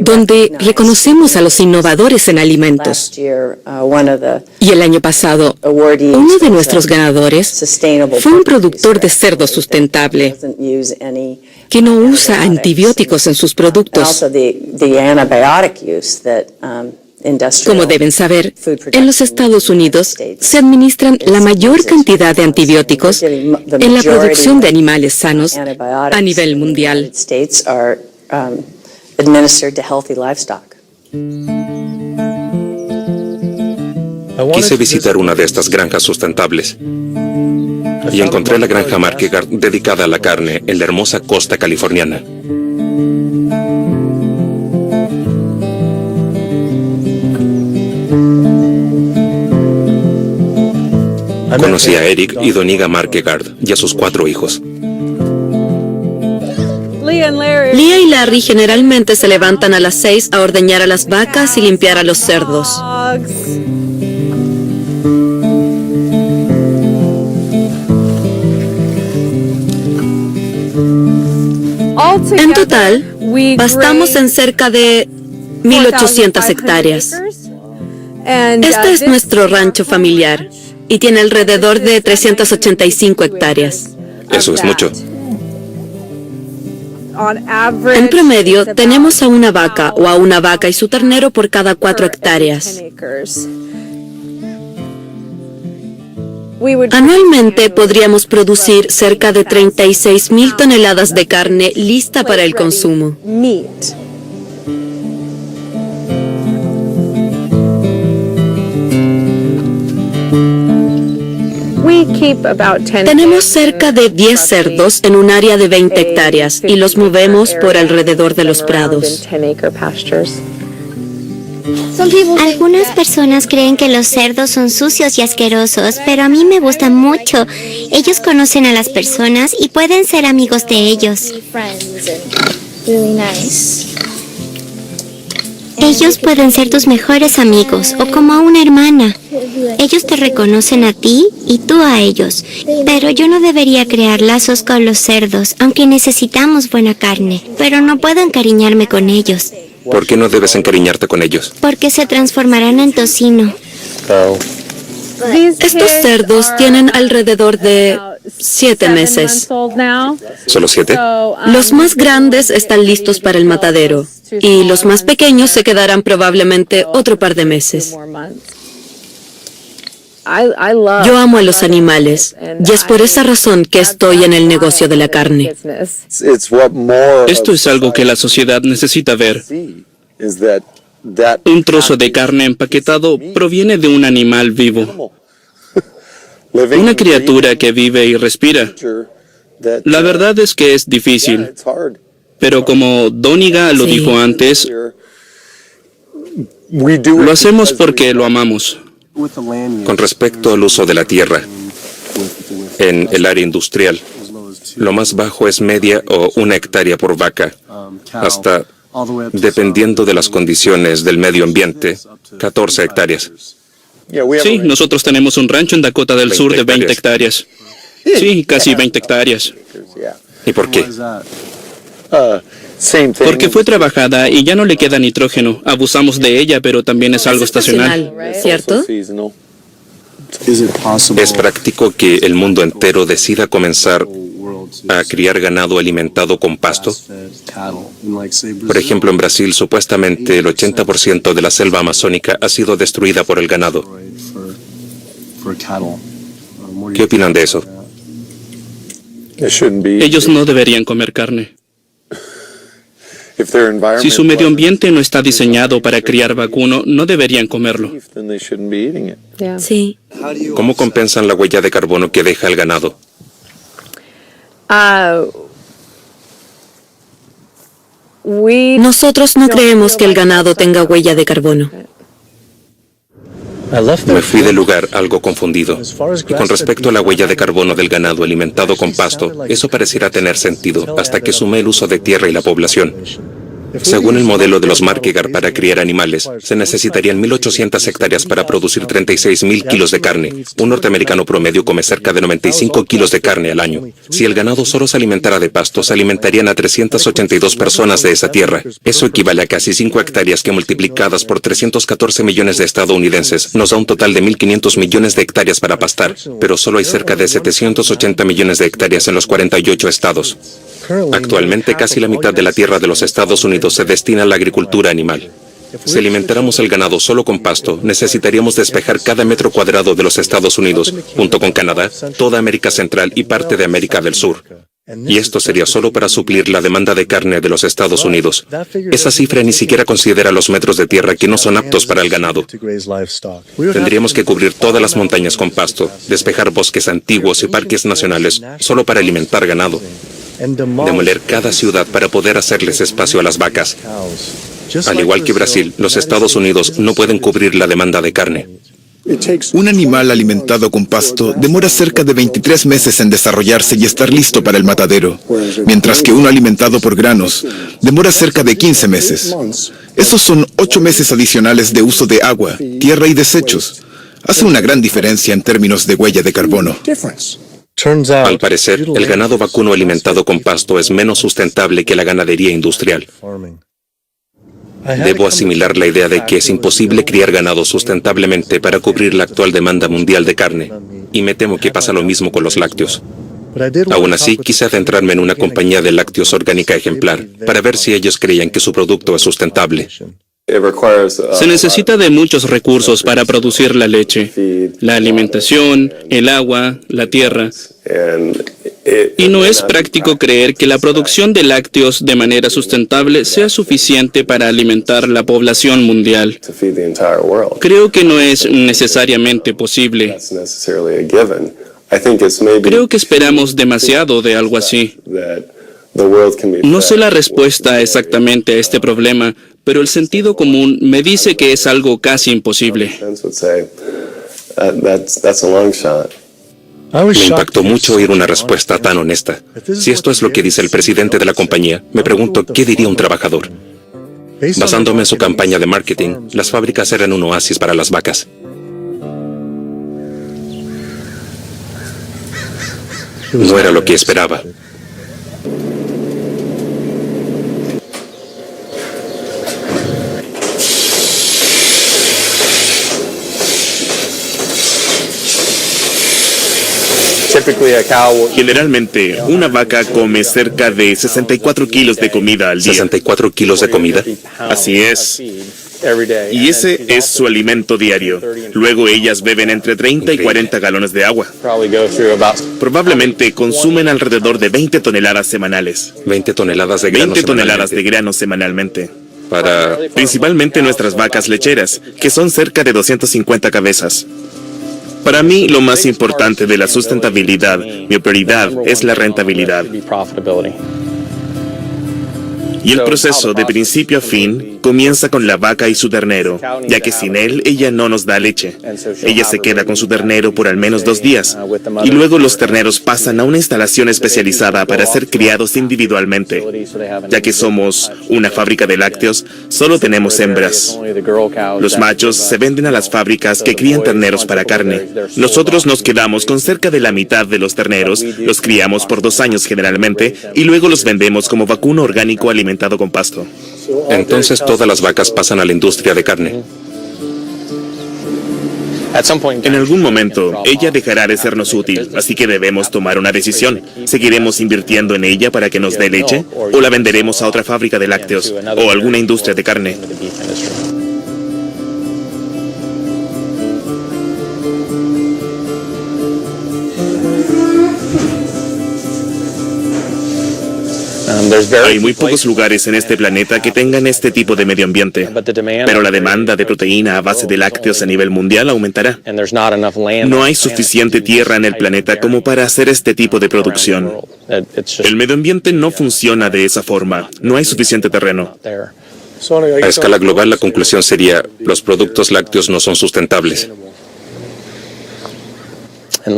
donde reconocemos a los innovadores en alimentos. Y el año pasado, uno de nuestros ganadores fue un productor de cerdo sustentable que no usa antibióticos en sus productos. Como deben saber, en los Estados Unidos se administran la mayor cantidad de antibióticos en la producción de animales sanos a nivel mundial. Quise visitar una de estas granjas sustentables y encontré la granja Marquegard dedicada a la carne en la hermosa costa californiana. Conocí a Eric y Doniga Marquegard y a sus 4 hijos. Leah y Larry generalmente se levantan a las 6 a ordeñar a las vacas y limpiar a los cerdos. En total, pastamos en cerca de 1.800 hectáreas. Este es nuestro rancho familiar y tiene alrededor de 385 hectáreas. Eso es mucho. En promedio, tenemos a una vaca o a una vaca y su ternero por cada 4 hectáreas. Anualmente podríamos producir cerca de 36.000 toneladas de carne lista para el consumo. Tenemos cerca de 10 cerdos en un área de 20 hectáreas y los movemos por alrededor de los prados. Algunas personas creen que los cerdos son sucios y asquerosos, pero a mí me gustan mucho. Ellos conocen a las personas y pueden ser amigos de ellos. Ellos pueden ser tus mejores amigos o como a una hermana. Ellos te reconocen a ti y tú a ellos. Pero yo no debería crear lazos con los cerdos, aunque necesitamos buena carne. Pero no puedo encariñarme con ellos. ¿Por qué no debes encariñarte con ellos? Porque se transformarán en tocino. Estos cerdos tienen alrededor de 7 meses. ¿Solo 7? Los más grandes están listos para el matadero y los más pequeños se quedarán probablemente otro par de meses. Yo amo a los animales y es por esa razón que estoy en el negocio de la carne. Esto es algo que la sociedad necesita ver. Un trozo de carne empaquetado proviene de un animal vivo. Una criatura que vive y respira. La verdad es que es difícil. Pero como Doniga lo dijo antes, lo hacemos porque lo amamos. Con respecto al uso de la tierra, en el área industrial, lo más bajo es media o 1 hectárea por vaca, hasta, dependiendo de las condiciones del medio ambiente, 14 hectáreas. Sí, nosotros tenemos un rancho en Dakota del Sur de 20 hectáreas. Sí, casi 20 hectáreas. ¿Y por qué? Porque fue trabajada y ya no le queda nitrógeno. Abusamos de ella, pero también es algo estacional. ¿Cierto? ¿Es práctico que el mundo entero decida comenzar a criar ganado alimentado con pasto? Por ejemplo, en Brasil, supuestamente el 80% de la selva amazónica ha sido destruida por el ganado. ¿Qué opinan de eso? Ellos no deberían comer carne. Si su medio ambiente no está diseñado para criar vacuno, no deberían comerlo. Sí. ¿Cómo compensan la huella de carbono que deja el ganado? Nosotros no creemos que el ganado tenga huella de carbono. Me fui del lugar algo confundido. Y con respecto a la huella de carbono del ganado alimentado con pasto, eso pareciera tener sentido hasta que sumé el uso de tierra y la población. Según el modelo de los Markegar para criar animales, se necesitarían 1.800 hectáreas para producir 36.000 kilos de carne. Un norteamericano promedio come cerca de 95 kilos de carne al año. Si el ganado solo se alimentara de pasto, se alimentarían a 382 personas de esa tierra. Eso equivale a casi 5 hectáreas que multiplicadas por 314 millones de estadounidenses nos da un total de 1.500 millones de hectáreas para pastar, pero solo hay cerca de 780 millones de hectáreas en los 48 estados. Actualmente, casi la mitad de la tierra de los Estados Unidos se destina a la agricultura animal. Si alimentáramos el ganado solo con pasto, necesitaríamos despejar cada metro cuadrado de los Estados Unidos, junto con Canadá, toda América Central y parte de América del Sur. Y esto sería solo para suplir la demanda de carne de los Estados Unidos. Esa cifra ni siquiera considera los metros de tierra que no son aptos para el ganado. Tendríamos que cubrir todas las montañas con pasto, despejar bosques antiguos y parques nacionales solo para alimentar ganado. Demoler cada ciudad para poder hacerles espacio a las vacas. Al igual que Brasil, los Estados Unidos no pueden cubrir la demanda de carne. Un animal alimentado con pasto demora cerca de 23 meses en desarrollarse y estar listo para el matadero, mientras que uno alimentado por granos demora cerca de 15 meses. Esos son 8 meses adicionales de uso de agua, tierra y desechos. Hace una gran diferencia en términos de huella de carbono. Al parecer, el ganado vacuno alimentado con pasto es menos sustentable que la ganadería industrial. Debo asimilar la idea de que es imposible criar ganado sustentablemente para cubrir la actual demanda mundial de carne, y me temo que pasa lo mismo con los lácteos. Aún así, quise adentrarme en una compañía de lácteos orgánica ejemplar, para ver si ellos creían que su producto es sustentable. Se necesita de muchos recursos para producir la leche, la alimentación, el agua, la tierra. Y no es práctico creer que la producción de lácteos de manera sustentable sea suficiente para alimentar la población mundial. Creo que no es necesariamente posible. Creo que esperamos demasiado de algo así. No sé la respuesta exactamente a este problema, pero el sentido común me dice que es algo casi imposible. Me impactó mucho oír una respuesta tan honesta. Si esto es lo que dice el presidente de la compañía, me pregunto qué diría un trabajador. Basándome en su campaña de marketing, las fábricas eran un oasis para las vacas. No era lo que esperaba. Generalmente, una vaca come cerca de 64 kilos de comida al día. ¿64 kilos de comida? Así es. Y ese es su alimento diario. Luego ellas beben entre 30 y 40 galones de agua. Probablemente consumen alrededor de 20 toneladas semanales. 20 toneladas de granos 20 toneladas de granos semanalmente. Para... Principalmente nuestras vacas lecheras, que son cerca de 250 cabezas. Para mí, lo más importante de la sustentabilidad, mi prioridad, es la rentabilidad. Y el proceso, de principio a fin, comienza con la vaca y su ternero, ya que sin él, ella no nos da leche. Ella se queda con su ternero por al menos 2 días, y luego los terneros pasan a una instalación especializada para ser criados individualmente. Ya que somos una fábrica de lácteos, solo tenemos hembras. Los machos se venden a las fábricas que crían terneros para carne. Nosotros nos quedamos con cerca de la mitad de los terneros, los criamos por 2 años generalmente, y luego los vendemos como vacuno orgánico alimentado con pasto. Entonces todas las vacas pasan a la industria de carne. En algún momento, ella dejará de sernos útil, así que debemos tomar una decisión. ¿Seguiremos invirtiendo en ella para que nos dé leche? ¿O la venderemos a otra fábrica de lácteos? ¿O alguna industria de carne? Hay muy pocos lugares en este planeta que tengan este tipo de medio ambiente, pero la demanda de proteína a base de lácteos a nivel mundial aumentará. No hay suficiente tierra en el planeta como para hacer este tipo de producción. El medio ambiente no funciona de esa forma, no hay suficiente terreno. A escala global, la conclusión sería, los productos lácteos no son sustentables.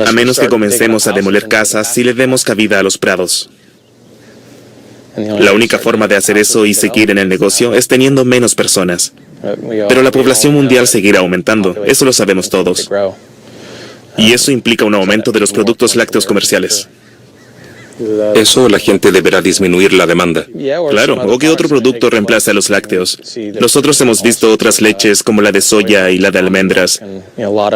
A menos que comencemos a demoler casas y le demos cabida a los prados. La única forma de hacer eso y seguir en el negocio es teniendo menos personas. Pero la población mundial seguirá aumentando, eso lo sabemos todos. Y eso implica un aumento de los productos lácteos comerciales. Eso la gente deberá disminuir la demanda. Claro, o que otro producto reemplace a los lácteos. Nosotros hemos visto otras leches como la de soya y la de almendras.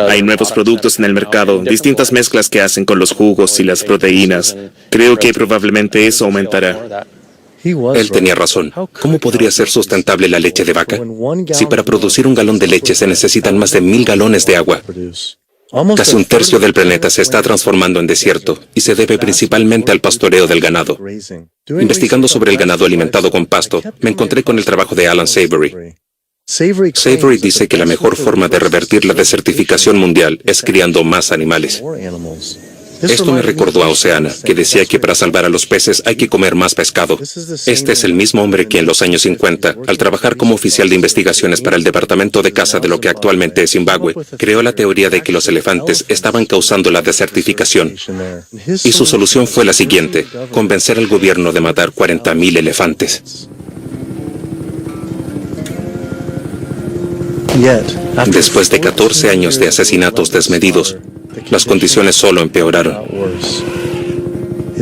Hay nuevos productos en el mercado, distintas mezclas que hacen con los jugos y las proteínas. Creo que probablemente eso aumentará. Él tenía razón. ¿Cómo podría ser sustentable la leche de vaca? Si para producir un galón de leche se necesitan más de 1000 galones de agua. Casi un tercio del planeta se está transformando en desierto y se debe principalmente al pastoreo del ganado. Investigando sobre el ganado alimentado con pasto, me encontré con el trabajo de Alan Savory. Savory dice que la mejor forma de revertir la desertificación mundial es criando más animales. Esto me recordó a Oceana, que decía que para salvar a los peces hay que comer más pescado. Este es el mismo hombre que en los años 50, al trabajar como oficial de investigaciones para el Departamento de Caza de lo que actualmente es Zimbabue, creó la teoría de que los elefantes estaban causando la desertificación. Y su solución fue la siguiente: convencer al gobierno de matar 40.000 elefantes. Después de 14 años de asesinatos desmedidos, las condiciones solo empeoraron.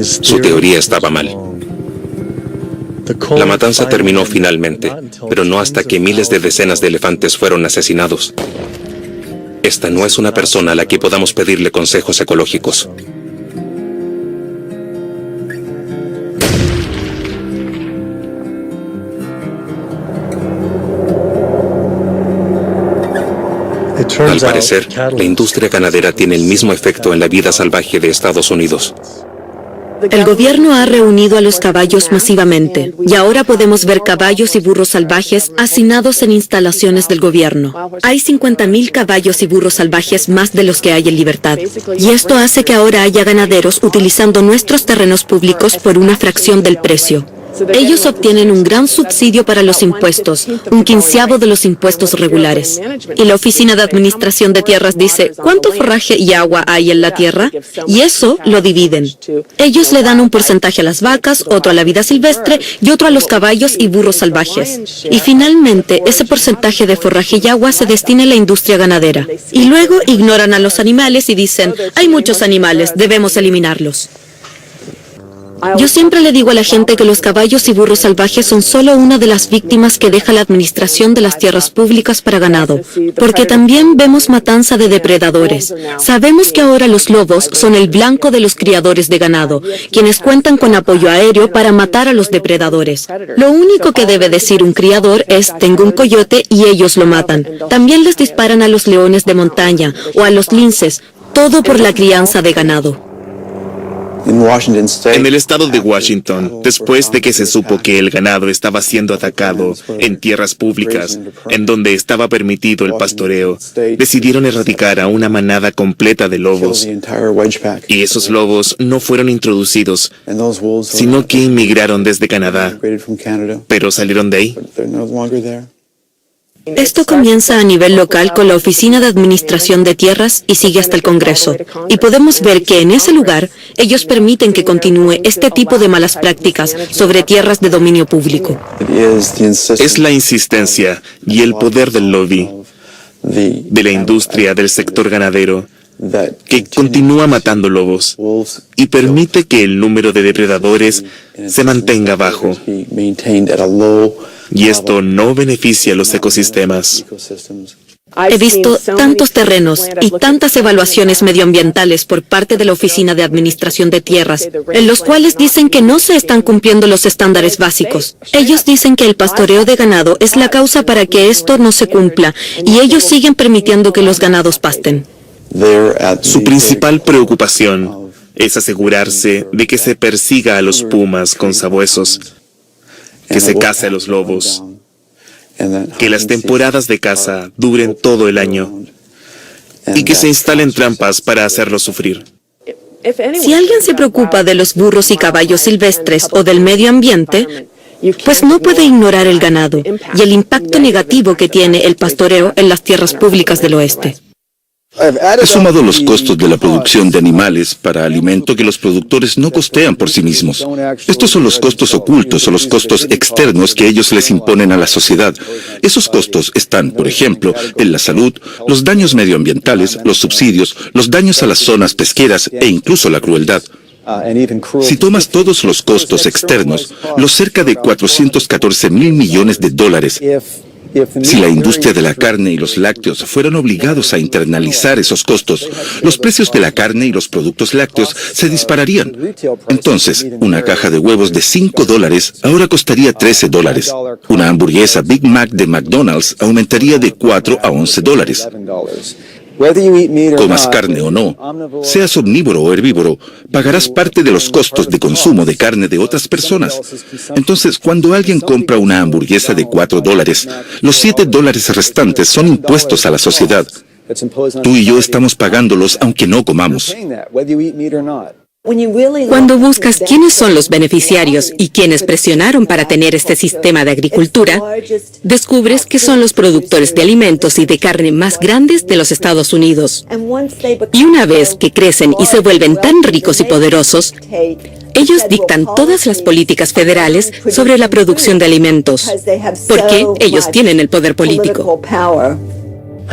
Su teoría estaba mal. La matanza terminó finalmente, pero no hasta que miles de decenas de elefantes fueron asesinados. Esta no es una persona a la que podamos pedirle consejos ecológicos. Al parecer, la industria ganadera tiene el mismo efecto en la vida salvaje de Estados Unidos. El gobierno ha reunido a los caballos masivamente y ahora podemos ver caballos y burros salvajes hacinados en instalaciones del gobierno. Hay 50.000 caballos y burros salvajes más de los que hay en libertad. Y esto hace que ahora haya ganaderos utilizando nuestros terrenos públicos por una fracción del precio. Ellos obtienen un gran subsidio para los impuestos, un quinceavo de los impuestos regulares. Y la Oficina de Administración de Tierras dice, ¿cuánto forraje y agua hay en la tierra? Y eso lo dividen. Ellos le dan un porcentaje a las vacas, otro a la vida silvestre y otro a los caballos y burros salvajes. Y finalmente, ese porcentaje de forraje y agua se destina a la industria ganadera. Y luego ignoran a los animales y dicen, hay muchos animales, debemos eliminarlos. Yo siempre le digo a la gente que los caballos y burros salvajes son solo una de las víctimas que deja la administración de las tierras públicas para ganado, porque también vemos matanza de depredadores. Sabemos que ahora los lobos son el blanco de los criadores de ganado, quienes cuentan con apoyo aéreo para matar a los depredadores. Lo único que debe decir un criador es, tengo un coyote y ellos lo matan. También les disparan a los leones de montaña o a los linces, todo por la crianza de ganado. En el estado de Washington, después de que se supo que el ganado estaba siendo atacado en tierras públicas, en donde estaba permitido el pastoreo, decidieron erradicar a una manada completa de lobos. Y esos lobos no fueron introducidos, sino que inmigraron desde Canadá, pero salieron de ahí. Esto comienza a nivel local con la Oficina de Administración de Tierras y sigue hasta el Congreso. Y podemos ver que en ese lugar ellos permiten que continúe este tipo de malas prácticas sobre tierras de dominio público. Es la insistencia y el poder del lobby, de la industria del sector ganadero, que continúa matando lobos y permite que el número de depredadores se mantenga bajo. Y esto no beneficia a los ecosistemas. He visto tantos terrenos y tantas evaluaciones medioambientales por parte de la Oficina de Administración de Tierras, en los cuales dicen que no se están cumpliendo los estándares básicos. Ellos dicen que el pastoreo de ganado es la causa para que esto no se cumpla, y ellos siguen permitiendo que los ganados pasten. Su principal preocupación es asegurarse de que se persiga a los pumas con sabuesos, que se case a los lobos, que las temporadas de caza duren todo el año y que se instalen trampas para hacerlos sufrir. Si alguien se preocupa de los burros y caballos silvestres o del medio ambiente, pues no puede ignorar el ganado y el impacto negativo que tiene el pastoreo en las tierras públicas del oeste. He sumado los costos de la producción de animales para alimento que los productores no costean por sí mismos. Estos son los costos ocultos o los costos externos que ellos les imponen a la sociedad. Esos costos están, por ejemplo, en la salud, los daños medioambientales, los subsidios, los daños a las zonas pesqueras e incluso la crueldad. Si tomas todos los costos externos, los cerca de 414.000 millones de dólares, si la industria de la carne y los lácteos fueran obligados a internalizar esos costos, los precios de la carne y los productos lácteos se dispararían. Entonces, una caja de huevos de $5 ahora costaría $13. Una hamburguesa Big Mac de McDonald's aumentaría de $4 a $11. Comas carne o no, seas omnívoro o herbívoro, pagarás parte de los costos de consumo de carne de otras personas. Entonces, cuando alguien compra una hamburguesa de $4, los $7 restantes son impuestos a la sociedad. Tú y yo estamos pagándolos aunque no comamos. Cuando buscas quiénes son los beneficiarios y quienes presionaron para tener este sistema de agricultura, descubres que son los productores de alimentos y de carne más grandes de los Estados Unidos. Y una vez que crecen y se vuelven tan ricos y poderosos, ellos dictan todas las políticas federales sobre la producción de alimentos, porque ellos tienen el poder político.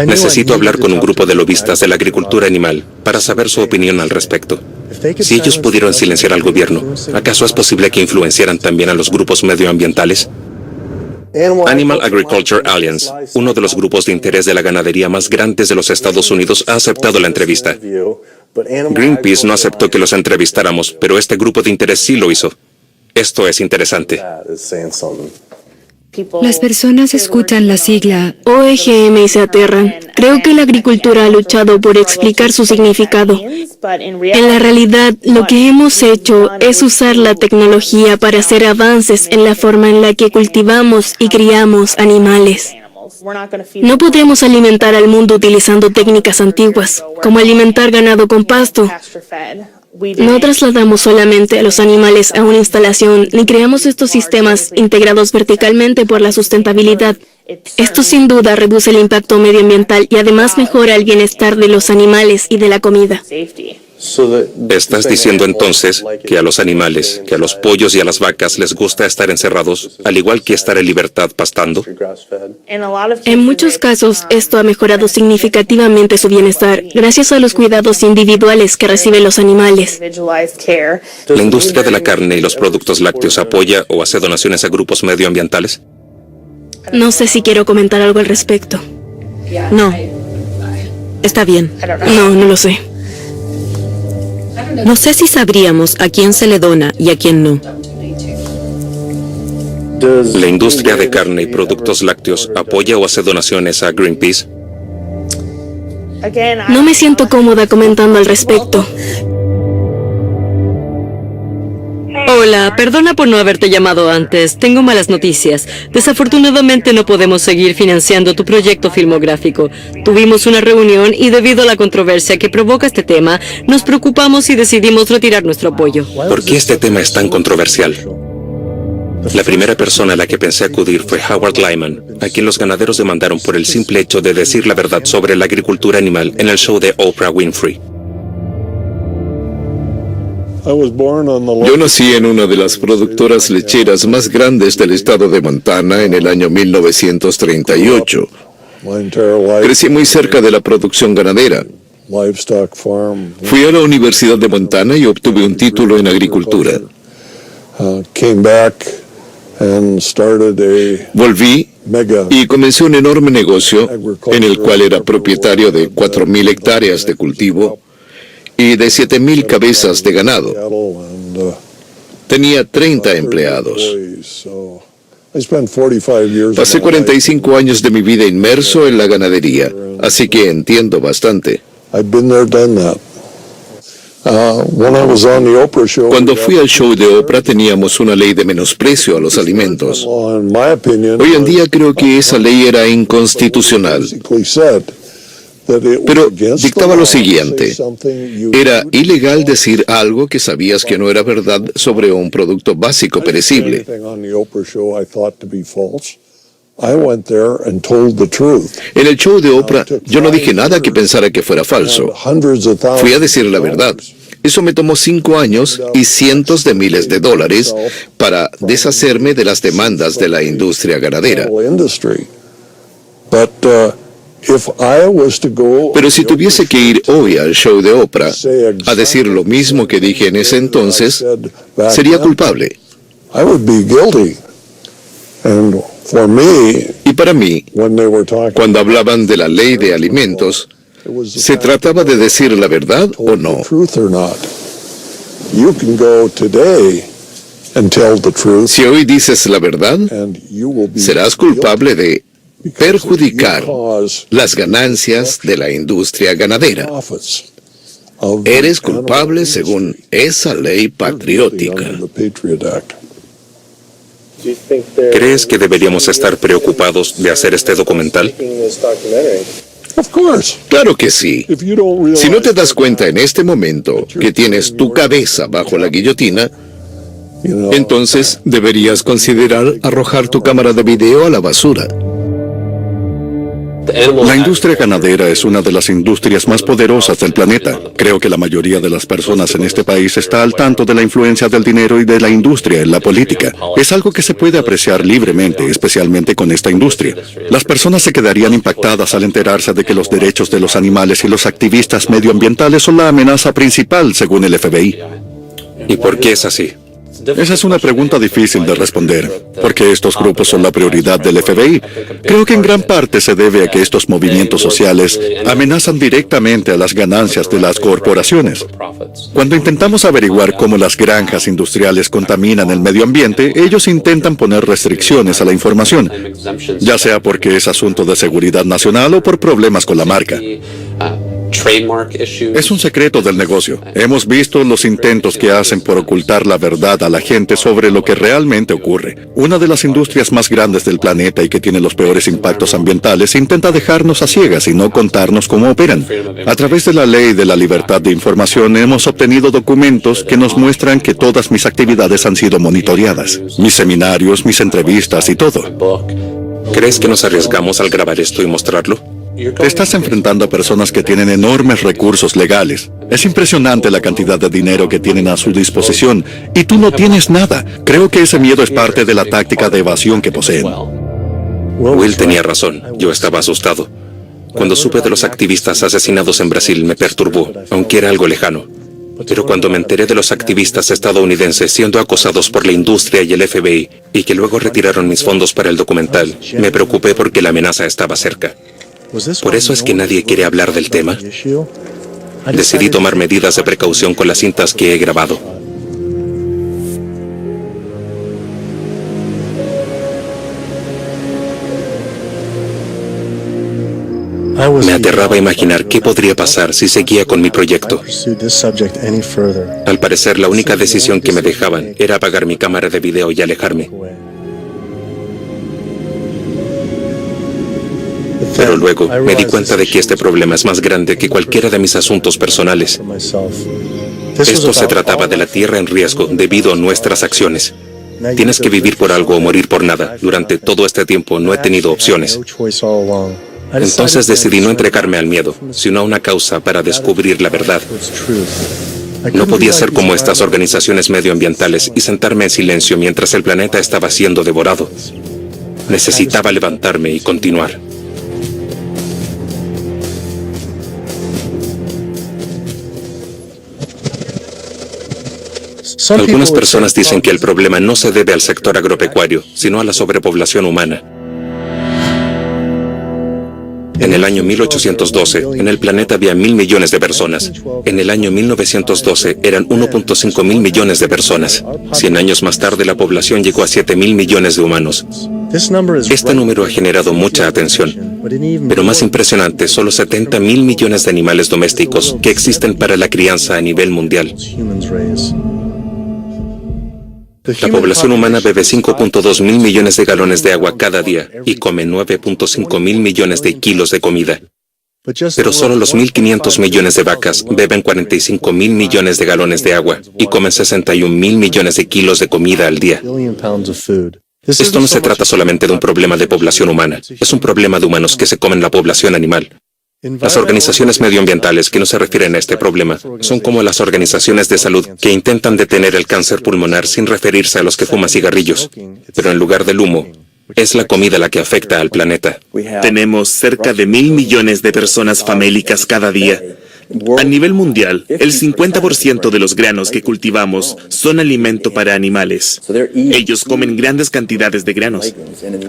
Necesito hablar con un grupo de lobistas de la agricultura animal para saber su opinión al respecto. Si ellos pudieron silenciar al gobierno, ¿acaso es posible que influenciaran también a los grupos medioambientales? Animal Agriculture Alliance, uno de los grupos de interés de la ganadería más grandes de los Estados Unidos, ha aceptado la entrevista. Greenpeace no aceptó que los entrevistáramos, pero este grupo de interés sí lo hizo. Esto es interesante. Las personas escuchan la sigla OEGM y se aterran. Creo que la agricultura ha luchado por explicar su significado. En la realidad, lo que hemos hecho es usar la tecnología para hacer avances en la forma en la que cultivamos y criamos animales. No podremos alimentar al mundo utilizando técnicas antiguas, como alimentar ganado con pasto. No trasladamos solamente a los animales a una instalación, ni creamos estos sistemas integrados verticalmente por la sustentabilidad. Esto sin duda reduce el impacto medioambiental y además mejora el bienestar de los animales y de la comida. ¿Estás diciendo entonces que a los animales, que a los pollos y a las vacas les gusta estar encerrados, al igual que estar en libertad pastando? En muchos casos, esto ha mejorado significativamente su bienestar, gracias a los cuidados individuales que reciben los animales. ¿La industria de la carne y los productos lácteos apoya o hace donaciones a grupos medioambientales? No sé si quiero comentar algo al respecto. No. Está bien. No lo sé. No sé si sabríamos a quién se le dona y a quién no. ¿La industria de carne y productos lácteos apoya o hace donaciones a Greenpeace? No me siento cómoda comentando al respecto. Hola, perdona por no haberte llamado antes. Tengo malas noticias. Desafortunadamente no podemos seguir financiando tu proyecto filmográfico. Tuvimos una reunión y debido a la controversia que provoca este tema, nos preocupamos y decidimos retirar nuestro apoyo. ¿Por qué este tema es tan controversial? La primera persona a la que pensé acudir fue Howard Lyman, a quien los ganaderos demandaron por el simple hecho de decir la verdad sobre la agricultura animal en el show de Oprah Winfrey. Yo nací en una de las productoras lecheras más grandes del estado de Montana en el año 1938. Crecí muy cerca de la producción ganadera. Fui a la Universidad de Montana y obtuve un título en agricultura. Volví y comencé un enorme negocio en el cual era propietario de 4.000 hectáreas de cultivo y de 7.000 cabezas de ganado. Tenía 30 empleados. Pasé 45 años de mi vida inmerso en la ganadería, así que entiendo bastante. Cuando fui al show de Oprah teníamos una ley de menosprecio a los alimentos. Hoy en día creo que esa ley era inconstitucional. Pero dictaba lo siguiente: era ilegal decir algo que sabías que no era verdad sobre un producto básico perecible. En el show de Oprah, yo no dije nada que pensara que fuera falso. Fui a decir la verdad. Eso me tomó 5 años y cientos de miles de dólares para deshacerme de las demandas de la industria ganadera. Pero si tuviese que ir hoy al show de Oprah a decir lo mismo que dije en ese entonces, sería culpable. Y para mí, cuando hablaban de la ley de alimentos, ¿se trataba de decir la verdad o no? Si hoy dices la verdad, serás culpable de perjudicar las ganancias de la industria ganadera. Eres culpable según esa ley patriótica. ¿Crees que deberíamos estar preocupados de hacer este documental? Claro que sí. Si no te das cuenta en este momento que tienes tu cabeza bajo la guillotina, entonces deberías considerar arrojar tu cámara de video a la basura. La industria ganadera es una de las industrias más poderosas del planeta. Creo que la mayoría de las personas en este país está al tanto de la influencia del dinero y de la industria en la política. Es algo que se puede apreciar libremente, especialmente con esta industria. Las personas se quedarían impactadas al enterarse de que los derechos de los animales y los activistas medioambientales son la amenaza principal, según el FBI. ¿Y por qué es así? Esa es una pregunta difícil de responder, porque estos grupos son la prioridad del FBI. Creo que en gran parte se debe a que estos movimientos sociales amenazan directamente a las ganancias de las corporaciones. Cuando intentamos averiguar cómo las granjas industriales contaminan el medio ambiente, ellos intentan poner restricciones a la información, ya sea porque es asunto de seguridad nacional o por problemas con la marca. Es un secreto del negocio. Hemos visto los intentos que hacen por ocultar la verdad a la gente sobre lo que realmente ocurre. Una de las industrias más grandes del planeta y que tiene los peores impactos ambientales intenta dejarnos a ciegas y no contarnos cómo operan. A través de la ley de la libertad de información hemos obtenido documentos que nos muestran que todas mis actividades han sido monitoreadas. Mis seminarios, mis entrevistas y todo. ¿Crees que nos arriesgamos al grabar esto y mostrarlo? Te estás enfrentando a personas que tienen enormes recursos legales. Es impresionante la cantidad de dinero que tienen a su disposición y tú no tienes nada. Creo que ese miedo es parte de la táctica de evasión que poseen. Will tenía razón. Yo estaba asustado. Cuando supe de los activistas asesinados en Brasil me perturbó, aunque era algo lejano. Pero cuando me enteré de los activistas estadounidenses siendo acosados por la industria y el FBI y que luego retiraron mis fondos para el documental, me preocupé porque la amenaza estaba cerca. ¿Por eso es que nadie quiere hablar del tema? Decidí tomar medidas de precaución con las cintas que he grabado. Me aterraba imaginar qué podría pasar si seguía con mi proyecto. Al parecer, la única decisión que me dejaban era apagar mi cámara de video y alejarme. Pero luego me di cuenta de que este problema es más grande que cualquiera de mis asuntos personales. Esto se trataba de la tierra en riesgo debido a nuestras acciones. Tienes que vivir por algo o morir por nada. Durante todo este tiempo no he tenido opciones. Entonces decidí no entregarme al miedo, sino a una causa para descubrir la verdad. No podía ser como estas organizaciones medioambientales y sentarme en silencio mientras el planeta estaba siendo devorado. Necesitaba levantarme y continuar. Algunas personas dicen que el problema no se debe al sector agropecuario, sino a la sobrepoblación humana. En el año 1812, en el planeta había 1.000 millones de personas. En el año 1912 eran 1.5 mil millones de personas. 100 años más tarde la población llegó a 7.000 millones de humanos. Este número ha generado mucha atención. Pero más impresionante son los 70.000 millones de animales domésticos que existen para la crianza a nivel mundial. La población humana bebe 5.2 mil millones de galones de agua cada día y come 9.5 mil millones de kilos de comida. Pero solo los 1.500 millones de vacas beben 45 mil millones de galones de agua y comen 61 mil millones de kilos de comida al día. Esto no se trata solamente de un problema de población humana, es un problema de humanos que se comen la población animal. Las organizaciones medioambientales que no se refieren a este problema son como las organizaciones de salud que intentan detener el cáncer pulmonar sin referirse a los que fuman cigarrillos, pero en lugar del humo, es la comida la que afecta al planeta. Tenemos cerca de 1.000 millones de personas famélicas cada día. A nivel mundial, el 50% de los granos que cultivamos son alimento para animales. Ellos comen grandes cantidades de granos.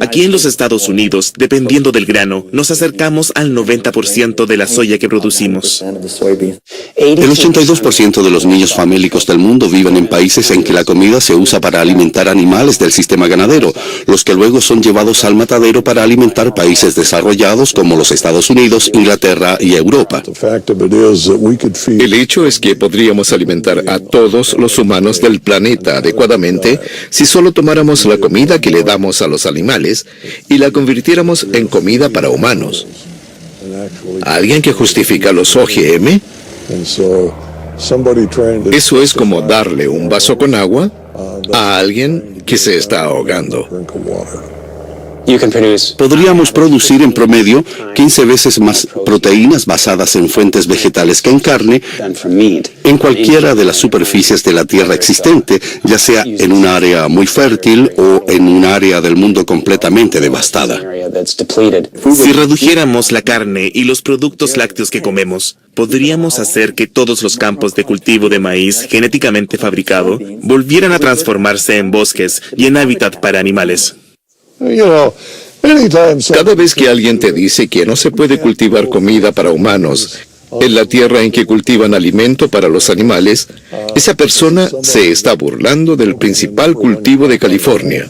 Aquí en los Estados Unidos, dependiendo del grano, nos acercamos al 90% de la soya que producimos. El 82% de los niños famélicos del mundo viven en países en que la comida se usa para alimentar animales del sistema ganadero, los que luego son llevados al matadero para alimentar países desarrollados como los Estados Unidos, Inglaterra y Europa. El hecho es que podríamos alimentar a todos los humanos del planeta adecuadamente si solo tomáramos la comida que le damos a los animales y la convirtiéramos en comida para humanos. ¿Alguien que justifica los OGM? Eso es como darle un vaso con agua a alguien que se está ahogando. Podríamos producir en promedio 15 veces más proteínas basadas en fuentes vegetales que en carne en cualquiera de las superficies de la Tierra existente, ya sea en un área muy fértil o en un área del mundo completamente devastada. Si redujéramos la carne y los productos lácteos que comemos, podríamos hacer que todos los campos de cultivo de maíz genéticamente fabricado volvieran a transformarse en bosques y en hábitat para animales. Cada vez que alguien te dice que no se puede cultivar comida para humanos en la tierra en que cultivan alimento para los animales, esa persona se está burlando del principal cultivo de California.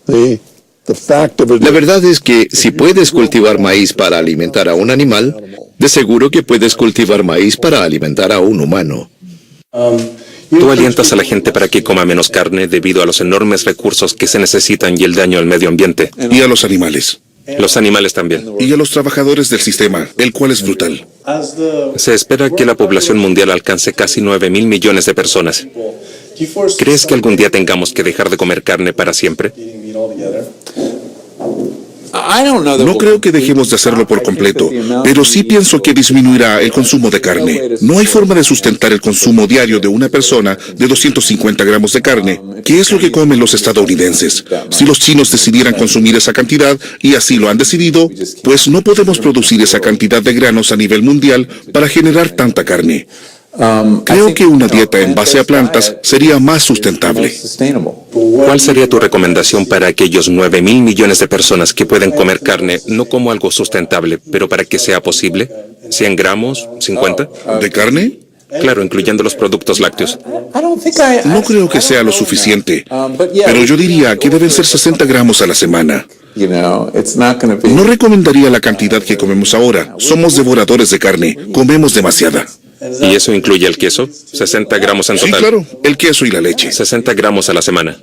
La verdad es que si puedes cultivar maíz para alimentar a un animal, de seguro que puedes cultivar maíz para alimentar a un humano. Tú alientas a la gente para que coma menos carne debido a los enormes recursos que se necesitan y el daño al medio ambiente. Y a los animales. Los animales también. Y a los trabajadores del sistema, el cual es brutal. Se espera que la población mundial alcance casi 9.000 millones de personas. ¿Crees que algún día tengamos que dejar de comer carne para siempre? No creo que dejemos de hacerlo por completo, pero sí pienso que disminuirá el consumo de carne. No hay forma de sustentar el consumo diario de una persona de 250 gramos de carne, que es lo que comen los estadounidenses. Si los chinos decidieran consumir esa cantidad, y así lo han decidido, pues no podemos producir esa cantidad de granos a nivel mundial para generar tanta carne. Creo que una dieta en base a plantas sería más sustentable. ¿Cuál sería tu recomendación para aquellos 9.000 millones de personas que pueden comer carne no como algo sustentable, pero para que sea posible? ¿100 gramos? ¿50? ¿De carne? Claro, incluyendo los productos lácteos. No creo que sea lo suficiente, pero yo diría que deben ser 60 gramos a la semana. No recomendaría la cantidad que comemos ahora. Somos devoradores de carne, comemos demasiada. ¿Y eso incluye el queso? 60 gramos en total. Sí, claro, el queso y la leche. 60 gramos a la semana.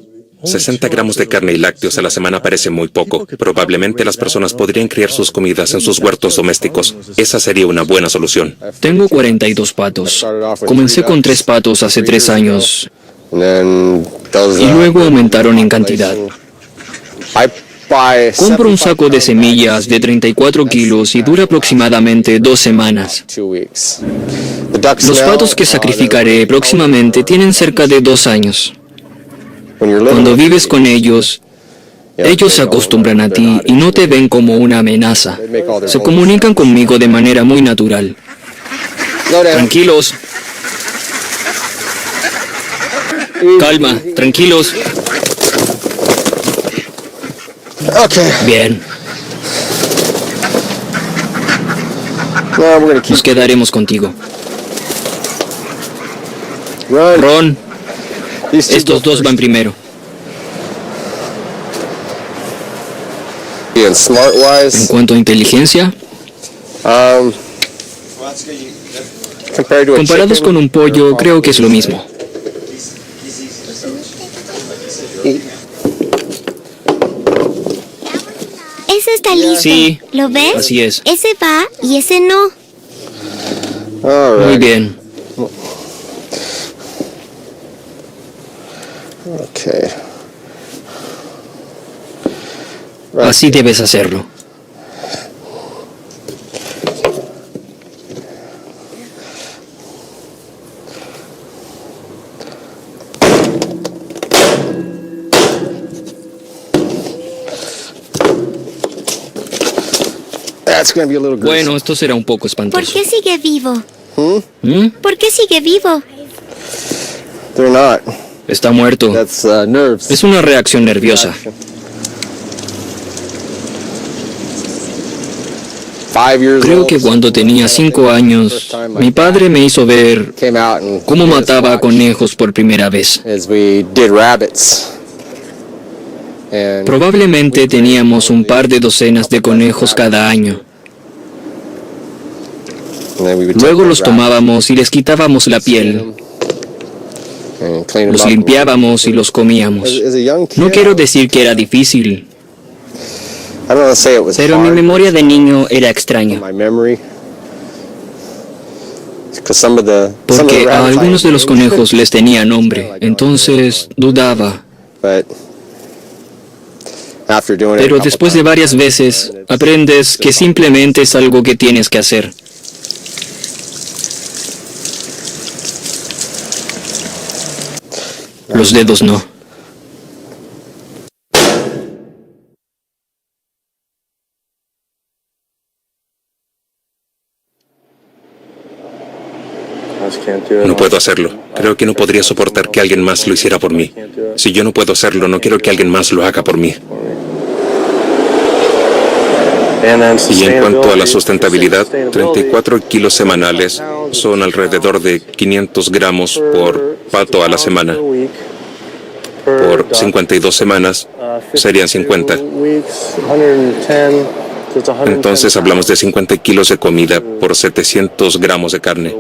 60 gramos de carne y lácteos a la semana parece muy poco. Probablemente las personas podrían criar sus comidas en sus huertos domésticos. Esa sería una buena solución. Tengo 42 patos. Comencé con 3 patos hace 3 años. Y luego aumentaron en cantidad. Compro un saco de semillas de 34 kilos y dura aproximadamente 2 semanas. Los patos que sacrificaré próximamente tienen cerca de 2 años. Cuando vives con ellos, ellos se acostumbran a ti y no te ven como una amenaza. Se comunican conmigo de manera muy natural. Tranquilos. Calma, tranquilos. Bien. Nos quedaremos contigo. Ron, estos dos van primero. En cuanto a inteligencia, comparados con un pollo, creo que es lo mismo. Ese está listo. Sí, ¿Lo ves? así es. Ese va y ese no. Muy bien. Así debes hacerlo. Bueno, esto será un poco ¿Por espantoso. qué sigue vivo? ¿Mm? ¿Por qué sigue vivo? Está muerto. Es una reacción nerviosa. Creo que cuando tenía 5 años, mi padre me hizo ver cómo mataba a conejos por primera vez. Probablemente teníamos un par de docenas de conejos cada año. Luego los tomábamos y les quitábamos la piel. Los limpiábamos y los comíamos. No quiero decir que era difícil, pero mi memoria de niño era extraña. Porque a algunos de los conejos les tenía nombre, entonces dudaba. Pero después de varias veces, aprendes que simplemente es algo que tienes que hacer. Los dedos no. No puedo hacerlo. Creo que no podría soportar que alguien más lo hiciera por mí. Si yo no puedo hacerlo, no quiero que alguien más lo haga por mí. Y en cuanto a la sustentabilidad, 34 kilos semanales son alrededor de 500 gramos por pato a la semana. Por 52 semanas serían 50. Entonces hablamos de 50 kilos de comida por 700 gramos de carne.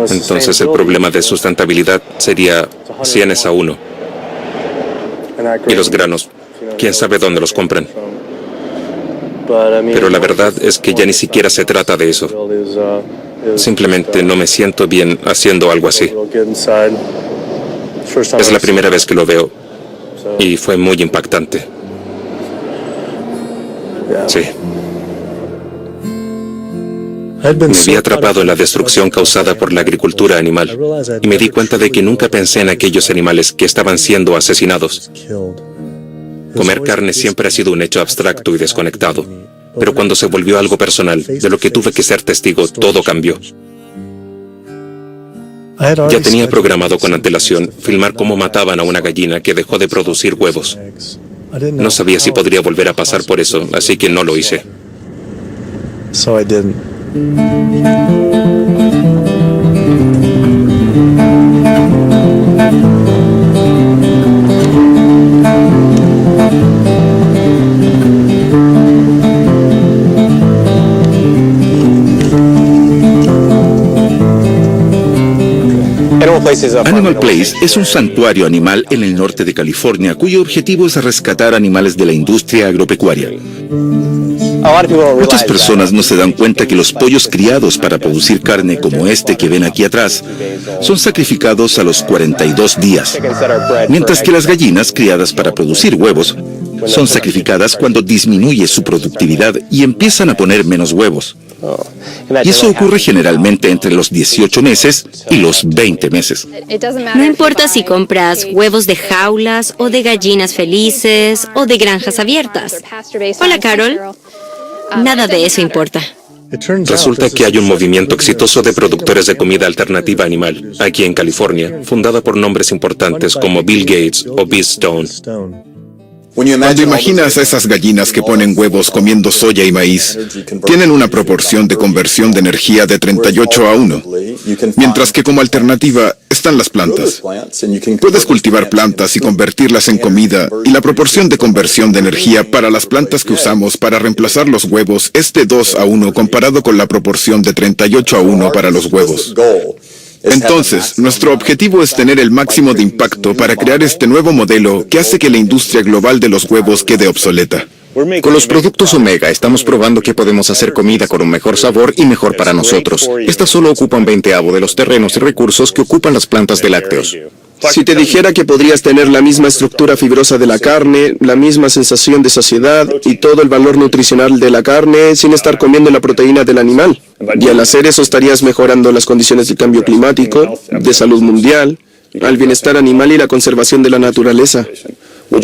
Entonces el problema de sustentabilidad sería 100:1. Y los granos, quién sabe dónde los compran. Pero la verdad es que ya ni siquiera se trata de eso. Simplemente no me siento bien haciendo algo así. Es la primera vez que lo veo y fue muy impactante. Sí. Me vi atrapado en la destrucción causada por la agricultura animal y me di cuenta de que nunca pensé en aquellos animales que estaban siendo asesinados. Comer carne siempre ha sido un hecho abstracto y desconectado, pero cuando se volvió algo personal, de lo que tuve que ser testigo, todo cambió. Ya tenía programado con antelación filmar cómo mataban a una gallina que dejó de producir huevos. No sabía si podría volver a pasar por eso, así que no lo hice. Animal Place es un santuario animal en el norte de California cuyo objetivo es rescatar animales de la industria agropecuaria. Muchas personas no se dan cuenta que los pollos criados para producir carne como este que ven aquí atrás son sacrificados a los 42 días, mientras que las gallinas criadas para producir huevos son sacrificadas cuando disminuye su productividad y empiezan a poner menos huevos. Y eso ocurre generalmente entre los 18 meses y los 20 meses. No importa si compras huevos de jaulas o de gallinas felices o de granjas abiertas. Hola, Carol. Nada de eso importa. Resulta que hay un movimiento exitoso de productores de comida alternativa animal aquí en California, fundada por nombres importantes como Bill Gates o Biz Stone. Cuando imaginas a esas gallinas que ponen huevos comiendo soya y maíz, tienen una proporción de conversión de energía de 38:1, mientras que como alternativa están las plantas. Puedes cultivar plantas y convertirlas en comida, y la proporción de conversión de energía para las plantas que usamos para reemplazar los huevos es de 2:1 comparado con la proporción de 38:1 para los huevos. Entonces, nuestro objetivo es tener el máximo de impacto para crear este nuevo modelo que hace que la industria global de los huevos quede obsoleta. Con los productos Omega estamos probando que podemos hacer comida con un mejor sabor y mejor para nosotros. Estas solo ocupan 20avo de los terrenos y recursos que ocupan las plantas de lácteos. Si te dijera que podrías tener la misma estructura fibrosa de la carne, la misma sensación de saciedad y todo el valor nutricional de la carne sin estar comiendo la proteína del animal. Y al hacer eso estarías mejorando las condiciones de cambio climático, de salud mundial, al bienestar animal y la conservación de la naturaleza.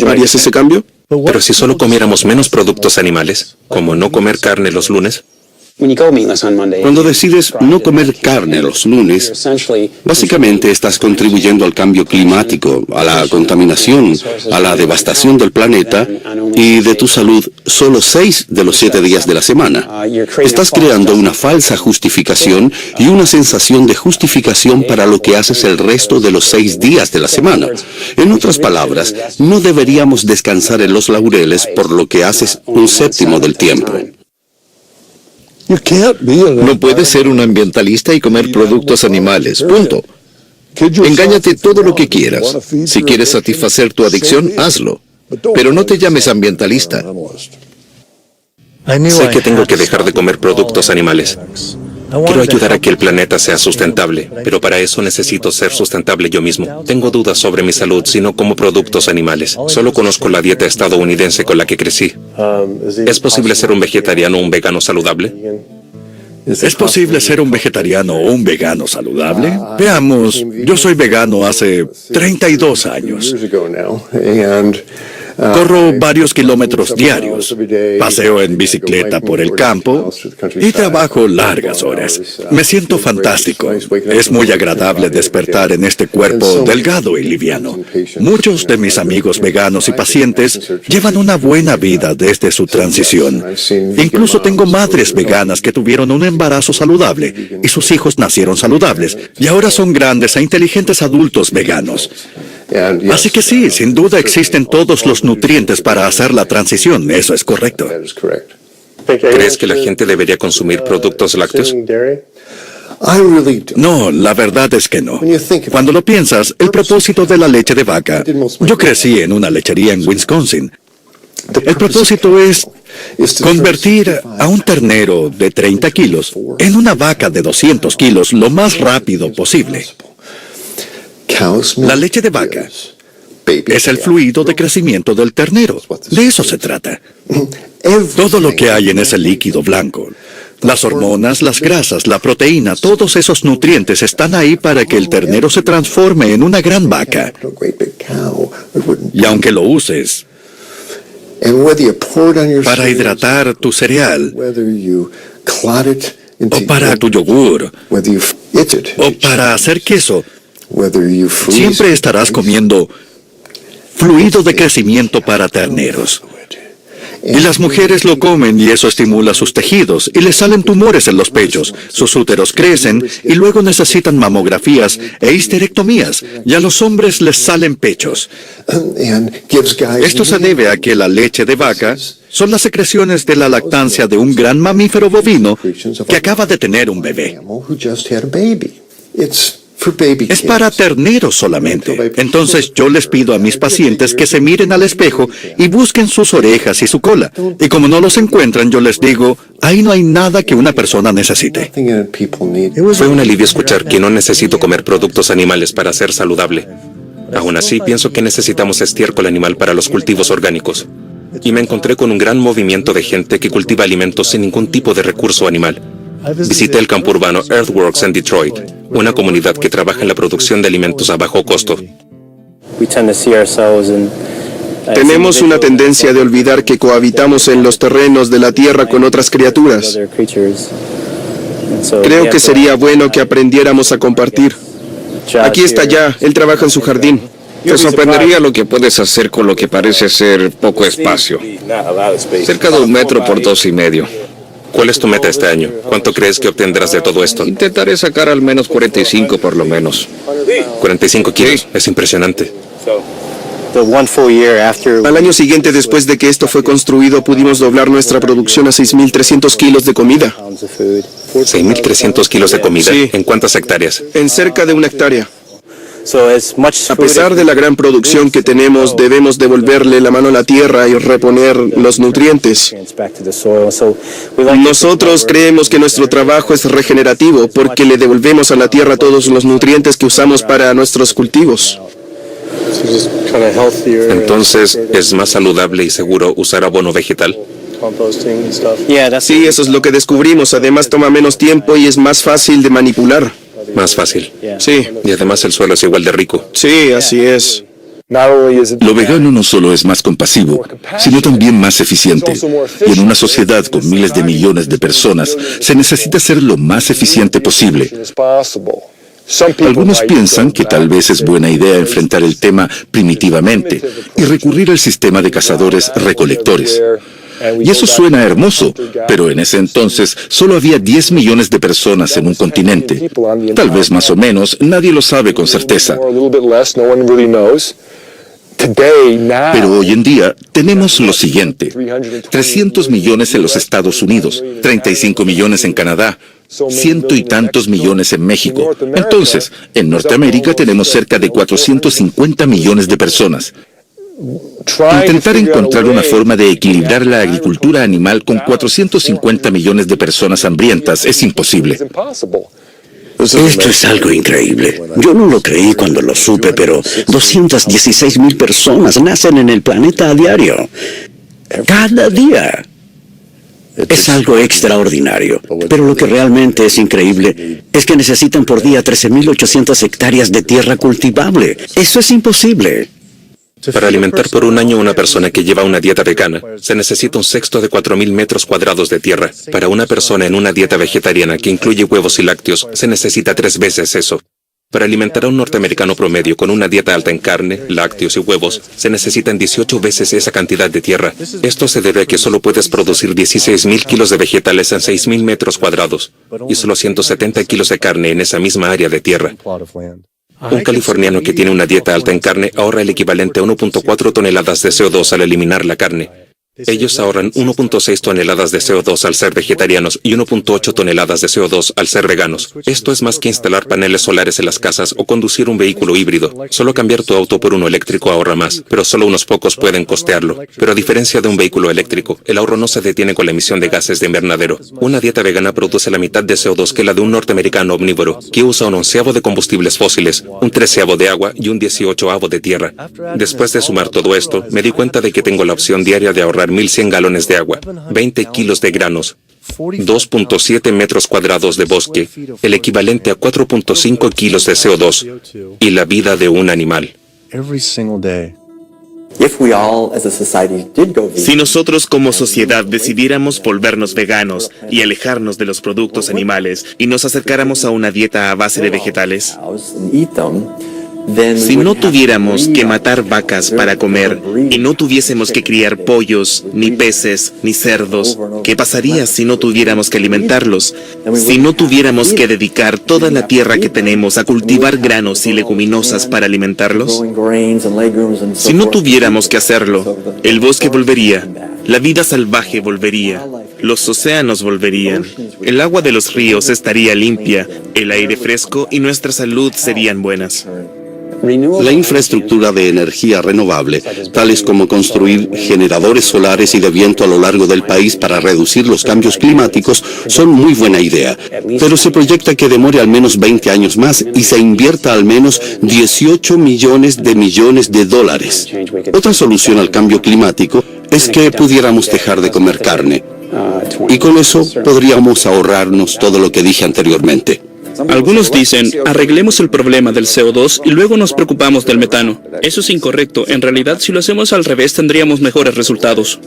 ¿Harías ese cambio? Pero si solo comiéramos menos productos animales, como no comer carne los lunes. Cuando decides no comer carne los lunes, básicamente estás contribuyendo al cambio climático, a la contaminación, a la devastación del planeta y de tu salud solo 6 de los 7 días de la semana. Estás creando una falsa justificación y una sensación de justificación para lo que haces el resto de los 6 días de la semana. En otras palabras, no deberíamos descansar en los laureles por lo que haces un séptimo del tiempo. No puedes ser un ambientalista y comer productos animales, punto. Engáñate todo lo que quieras. Si quieres satisfacer tu adicción, hazlo. Pero no te llames ambientalista. Sé que tengo que dejar de comer productos animales. Quiero ayudar a que el planeta sea sustentable, pero para eso necesito ser sustentable yo mismo. Tengo dudas sobre mi salud si no como productos animales. Solo conozco la dieta estadounidense con la que crecí. ¿Es posible ser un vegetariano o un vegano saludable? ¿Es posible ser un vegetariano o un vegano saludable? Veamos, yo soy vegano hace 32 años. Corro varios kilómetros diarios, paseo en bicicleta por el campo y trabajo largas horas. Me siento fantástico. Es muy agradable despertar en este cuerpo delgado y liviano. Muchos de mis amigos veganos y pacientes llevan una buena vida desde su transición. Incluso tengo madres veganas que tuvieron un embarazo saludable y sus hijos nacieron saludables y ahora son grandes e inteligentes adultos veganos. Así que sí, sin duda existen todos los nutrientes para hacer la transición, eso es correcto. ¿Crees que la gente debería consumir productos lácteos? No, la verdad es que no. Cuando lo piensas, el propósito de la leche de vaca, yo crecí en una lechería en Wisconsin. El propósito es convertir a un ternero de 30 kilos en una vaca de 200 kilos lo más rápido posible. La leche de vaca es el fluido de crecimiento del ternero. De eso se trata. Todo lo que hay en ese líquido blanco, las hormonas, las grasas, la proteína, todos esos nutrientes están ahí para que el ternero se transforme en una gran vaca. Y aunque lo uses para hidratar tu cereal, o para tu yogur, o para hacer queso, siempre estarás comiendo fluido de crecimiento para terneros. Y las mujeres lo comen y eso estimula sus tejidos y les salen tumores en los pechos. Sus úteros crecen y luego necesitan mamografías e histerectomías y a los hombres les salen pechos. Esto se debe a que la leche de vaca son las secreciones de la lactancia de un gran mamífero bovino que acaba de tener un bebé. Es para terneros solamente. Entonces yo les pido a mis pacientes que se miren al espejo y busquen sus orejas y su cola. Y como no los encuentran, yo les digo, ahí no hay nada que una persona necesite. Fue un alivio escuchar que no necesito comer productos animales para ser saludable. Aún así, pienso que necesitamos estiércol animal para los cultivos orgánicos. Y me encontré con un gran movimiento de gente que cultiva alimentos sin ningún tipo de recurso animal. Visité el campo urbano Earthworks en Detroit, una comunidad que trabaja en la producción de alimentos a bajo costo. Tenemos una tendencia de olvidar que cohabitamos en los terrenos de la tierra con otras criaturas. Creo que sería bueno que aprendiéramos a compartir. Aquí está ya, él trabaja en su jardín. Te sorprendería lo que puedes hacer con lo que parece ser poco espacio. Cerca de 1 metro por 2,5. ¿Cuál es tu meta este año? ¿Cuánto crees que obtendrás de todo esto? Intentaré sacar al menos 45 por lo menos. 45 kilos, es impresionante. Al año siguiente, después de que esto fue construido, pudimos doblar nuestra producción a 6.300 kilos de comida. 6.300 kilos de comida. Sí. ¿En cuántas hectáreas? En cerca de 1 hectárea. A pesar de la gran producción que tenemos, debemos devolverle la mano a la tierra y reponer los nutrientes. Nosotros creemos que nuestro trabajo es regenerativo porque le devolvemos a la tierra todos los nutrientes que usamos para nuestros cultivos. Entonces, ¿es más saludable y seguro usar abono vegetal? Sí, eso es lo que descubrimos. Además, toma menos tiempo y es más fácil de manipular. Más fácil. Sí. Y además el suelo es igual de rico. Sí, así es. Lo vegano no solo es más compasivo, sino también más eficiente. Y en una sociedad con miles de millones de personas, se necesita ser lo más eficiente posible. Algunos piensan que tal vez es buena idea enfrentar el tema primitivamente y recurrir al sistema de cazadores-recolectores. Y eso suena hermoso, pero en ese entonces solo había 10 millones de personas en un continente. Tal vez más o menos, nadie lo sabe con certeza. Pero hoy en día tenemos lo siguiente: 300 millones en los Estados Unidos, 35 millones en Canadá, 100 y tantos millones en México. Entonces, en Norteamérica tenemos cerca de 450 millones de personas. Intentar encontrar una forma de equilibrar la agricultura animal con 450 millones de personas hambrientas es imposible. Esto es algo increíble. Yo no lo creí cuando lo supe, pero 216,000 personas nacen en el planeta a diario. Cada día. Es algo extraordinario. Pero lo que realmente es increíble es que necesitan por día 13.800 hectáreas de tierra cultivable. Eso es imposible. Para alimentar por un año a una persona que lleva una dieta vegana, se necesita 1/6 de 4.000 metros cuadrados de tierra. Para una persona en una dieta vegetariana que incluye huevos y lácteos, se necesita 3 veces eso. Para alimentar a un norteamericano promedio con una dieta alta en carne, lácteos y huevos, se necesitan 18 veces esa cantidad de tierra. Esto se debe a que solo puedes producir 16.000 kilos de vegetales en 6.000 metros cuadrados y solo 170 kilos de carne en esa misma área de tierra. Un californiano que tiene una dieta alta en carne ahorra el equivalente a 1.4 toneladas de CO2 al eliminar la carne. Ellos ahorran 1.6 toneladas de CO2 al ser vegetarianos y 1.8 toneladas de CO2 al ser veganos. Esto es más que instalar paneles solares en las casas o conducir un vehículo híbrido. Solo cambiar tu auto por uno eléctrico ahorra más, pero solo unos pocos pueden costearlo. Pero a diferencia de un vehículo eléctrico, el ahorro no se detiene con la emisión de gases de invernadero. Una dieta vegana produce la mitad de CO2 que la de un norteamericano omnívoro, que usa 1/11 de combustibles fósiles, 1/13 de agua y 1/18 de tierra. Después de sumar todo esto, me di cuenta de que tengo la opción diaria de ahorrar 1.100 galones de agua, 20 kilos de granos, 2.7 metros cuadrados de bosque, el equivalente a 4.5 kilos de CO2 y la vida de un animal. Si nosotros como sociedad decidiéramos volvernos veganos y alejarnos de los productos animales y nos acercáramos a una dieta a base de vegetales, si no tuviéramos que matar vacas para comer y no tuviésemos que criar pollos, ni peces, ni cerdos, ¿qué pasaría si no tuviéramos que alimentarlos? Si no tuviéramos que dedicar toda la tierra que tenemos a cultivar granos y leguminosas para alimentarlos? Si no tuviéramos que hacerlo, el bosque volvería, la vida salvaje volvería, los océanos volverían, el agua de los ríos estaría limpia, el aire fresco y nuestra salud serían buenas. La infraestructura de energía renovable, tales como construir generadores solares y de viento a lo largo del país para reducir los cambios climáticos, son muy buena idea, pero se proyecta que demore al menos 20 años más y se invierta al menos 18 millones de dólares. Otra solución al cambio climático es que pudiéramos dejar de comer carne, y con eso podríamos ahorrarnos todo lo que dije anteriormente. Algunos dicen, arreglemos el problema del CO2 y luego nos preocupamos del metano. Eso es incorrecto. En realidad, si lo hacemos al revés, tendríamos mejores resultados.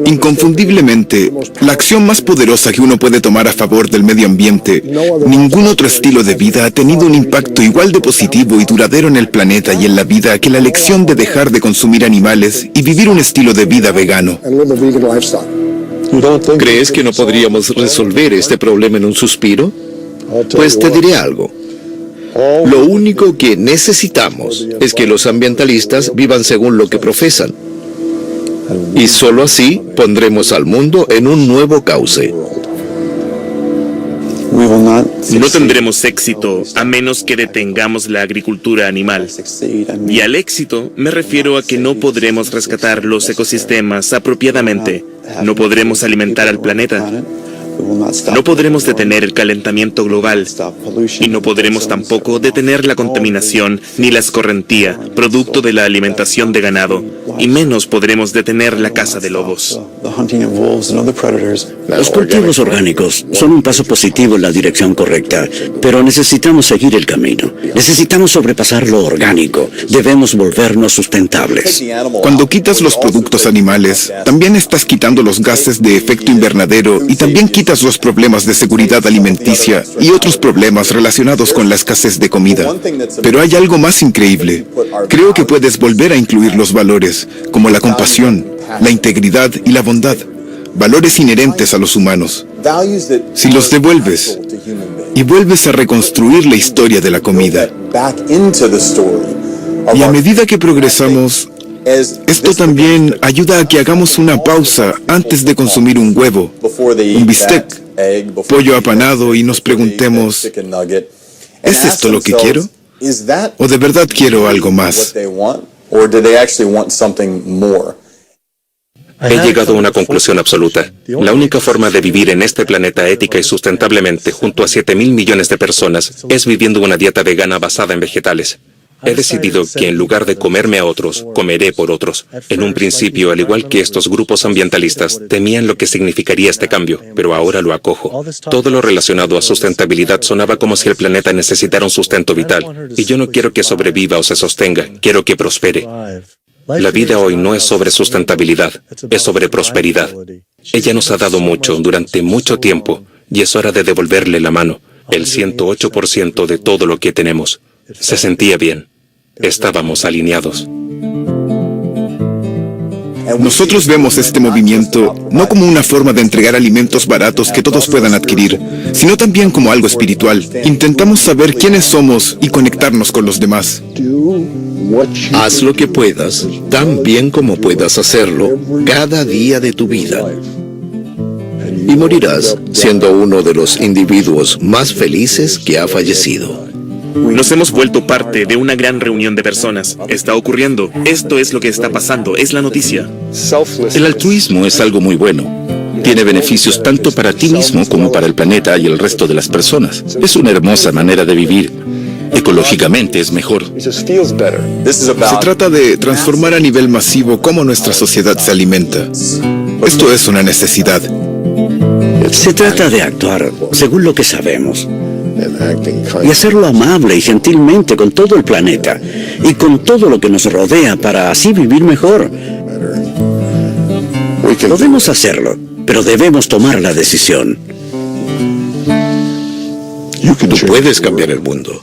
Inconfundiblemente, la acción más poderosa que uno puede tomar a favor del medio ambiente, ningún otro estilo de vida ha tenido un impacto igual de positivo y duradero en el planeta y en la vida que la elección de dejar de consumir animales y vivir un estilo de vida vegano. ¿Crees que no podríamos resolver este problema en un suspiro? Pues te diré algo. Lo único que necesitamos es que los ambientalistas vivan según lo que profesan. Y solo así pondremos al mundo en un nuevo cauce. No tendremos éxito a menos que detengamos la agricultura animal. Y al éxito me refiero a que no podremos rescatar los ecosistemas apropiadamente. No podremos alimentar al planeta. No podremos detener el calentamiento global y no podremos tampoco detener la contaminación ni la escorrentía, producto de la alimentación de ganado, y menos podremos detener la caza de lobos. Los cultivos orgánicos son un paso positivo en la dirección correcta, pero necesitamos seguir el camino. Necesitamos sobrepasar lo orgánico. Debemos volvernos sustentables. Cuando quitas los productos animales, también estás quitando los gases de efecto invernadero y también quitas los problemas de seguridad alimenticia y otros problemas relacionados con la escasez de comida. Pero hay algo más increíble. Creo que puedes volver a incluir los valores, como la compasión, la integridad y la bondad, valores inherentes a los humanos. Si los devuelves y vuelves a reconstruir la historia de la comida, y a medida que progresamos, esto también ayuda a que hagamos una pausa antes de consumir un huevo, un bistec, pollo apanado y nos preguntemos, ¿es esto lo que quiero? ¿O de verdad quiero algo más? He llegado a una conclusión absoluta. La única forma de vivir en este planeta ética y sustentablemente junto a 7.000 millones de personas es viviendo una dieta vegana basada en vegetales. He decidido que en lugar de comerme a otros, comeré por otros. En un principio, al igual que estos grupos ambientalistas, temían lo que significaría este cambio, pero ahora lo acojo. Todo lo relacionado a sustentabilidad sonaba como si el planeta necesitara un sustento vital, y yo no quiero que sobreviva o se sostenga, quiero que prospere. La vida hoy no es sobre sustentabilidad, es sobre prosperidad. Ella nos ha dado mucho durante mucho tiempo, y es hora de devolverle la mano, el 108% de todo lo que tenemos. Se sentía bien. Estábamos alineados. Nosotros vemos este movimiento no como una forma de entregar alimentos baratos que todos puedan adquirir, sino también como algo espiritual. Intentamos saber quiénes somos y conectarnos con los demás. Haz lo que puedas, tan bien como puedas hacerlo, cada día de tu vida. Y morirás siendo uno de los individuos más felices que ha fallecido. Nos hemos vuelto parte de una gran reunión de personas. Está ocurriendo. Esto es lo que está pasando. Es la noticia. El altruismo es algo muy bueno. Tiene beneficios tanto para ti mismo como para el planeta y el resto de las personas. Es una hermosa manera de vivir. Ecológicamente es mejor. Se trata de transformar a nivel masivo cómo nuestra sociedad se alimenta. Esto es una necesidad. Se trata de actuar según lo que sabemos y hacerlo amable y gentilmente con todo el planeta y con todo lo que nos rodea para así vivir mejor. Podemos hacerlo, pero debemos tomar la decisión. Tú puedes cambiar el mundo.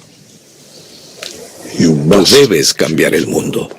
Tú debes cambiar el mundo.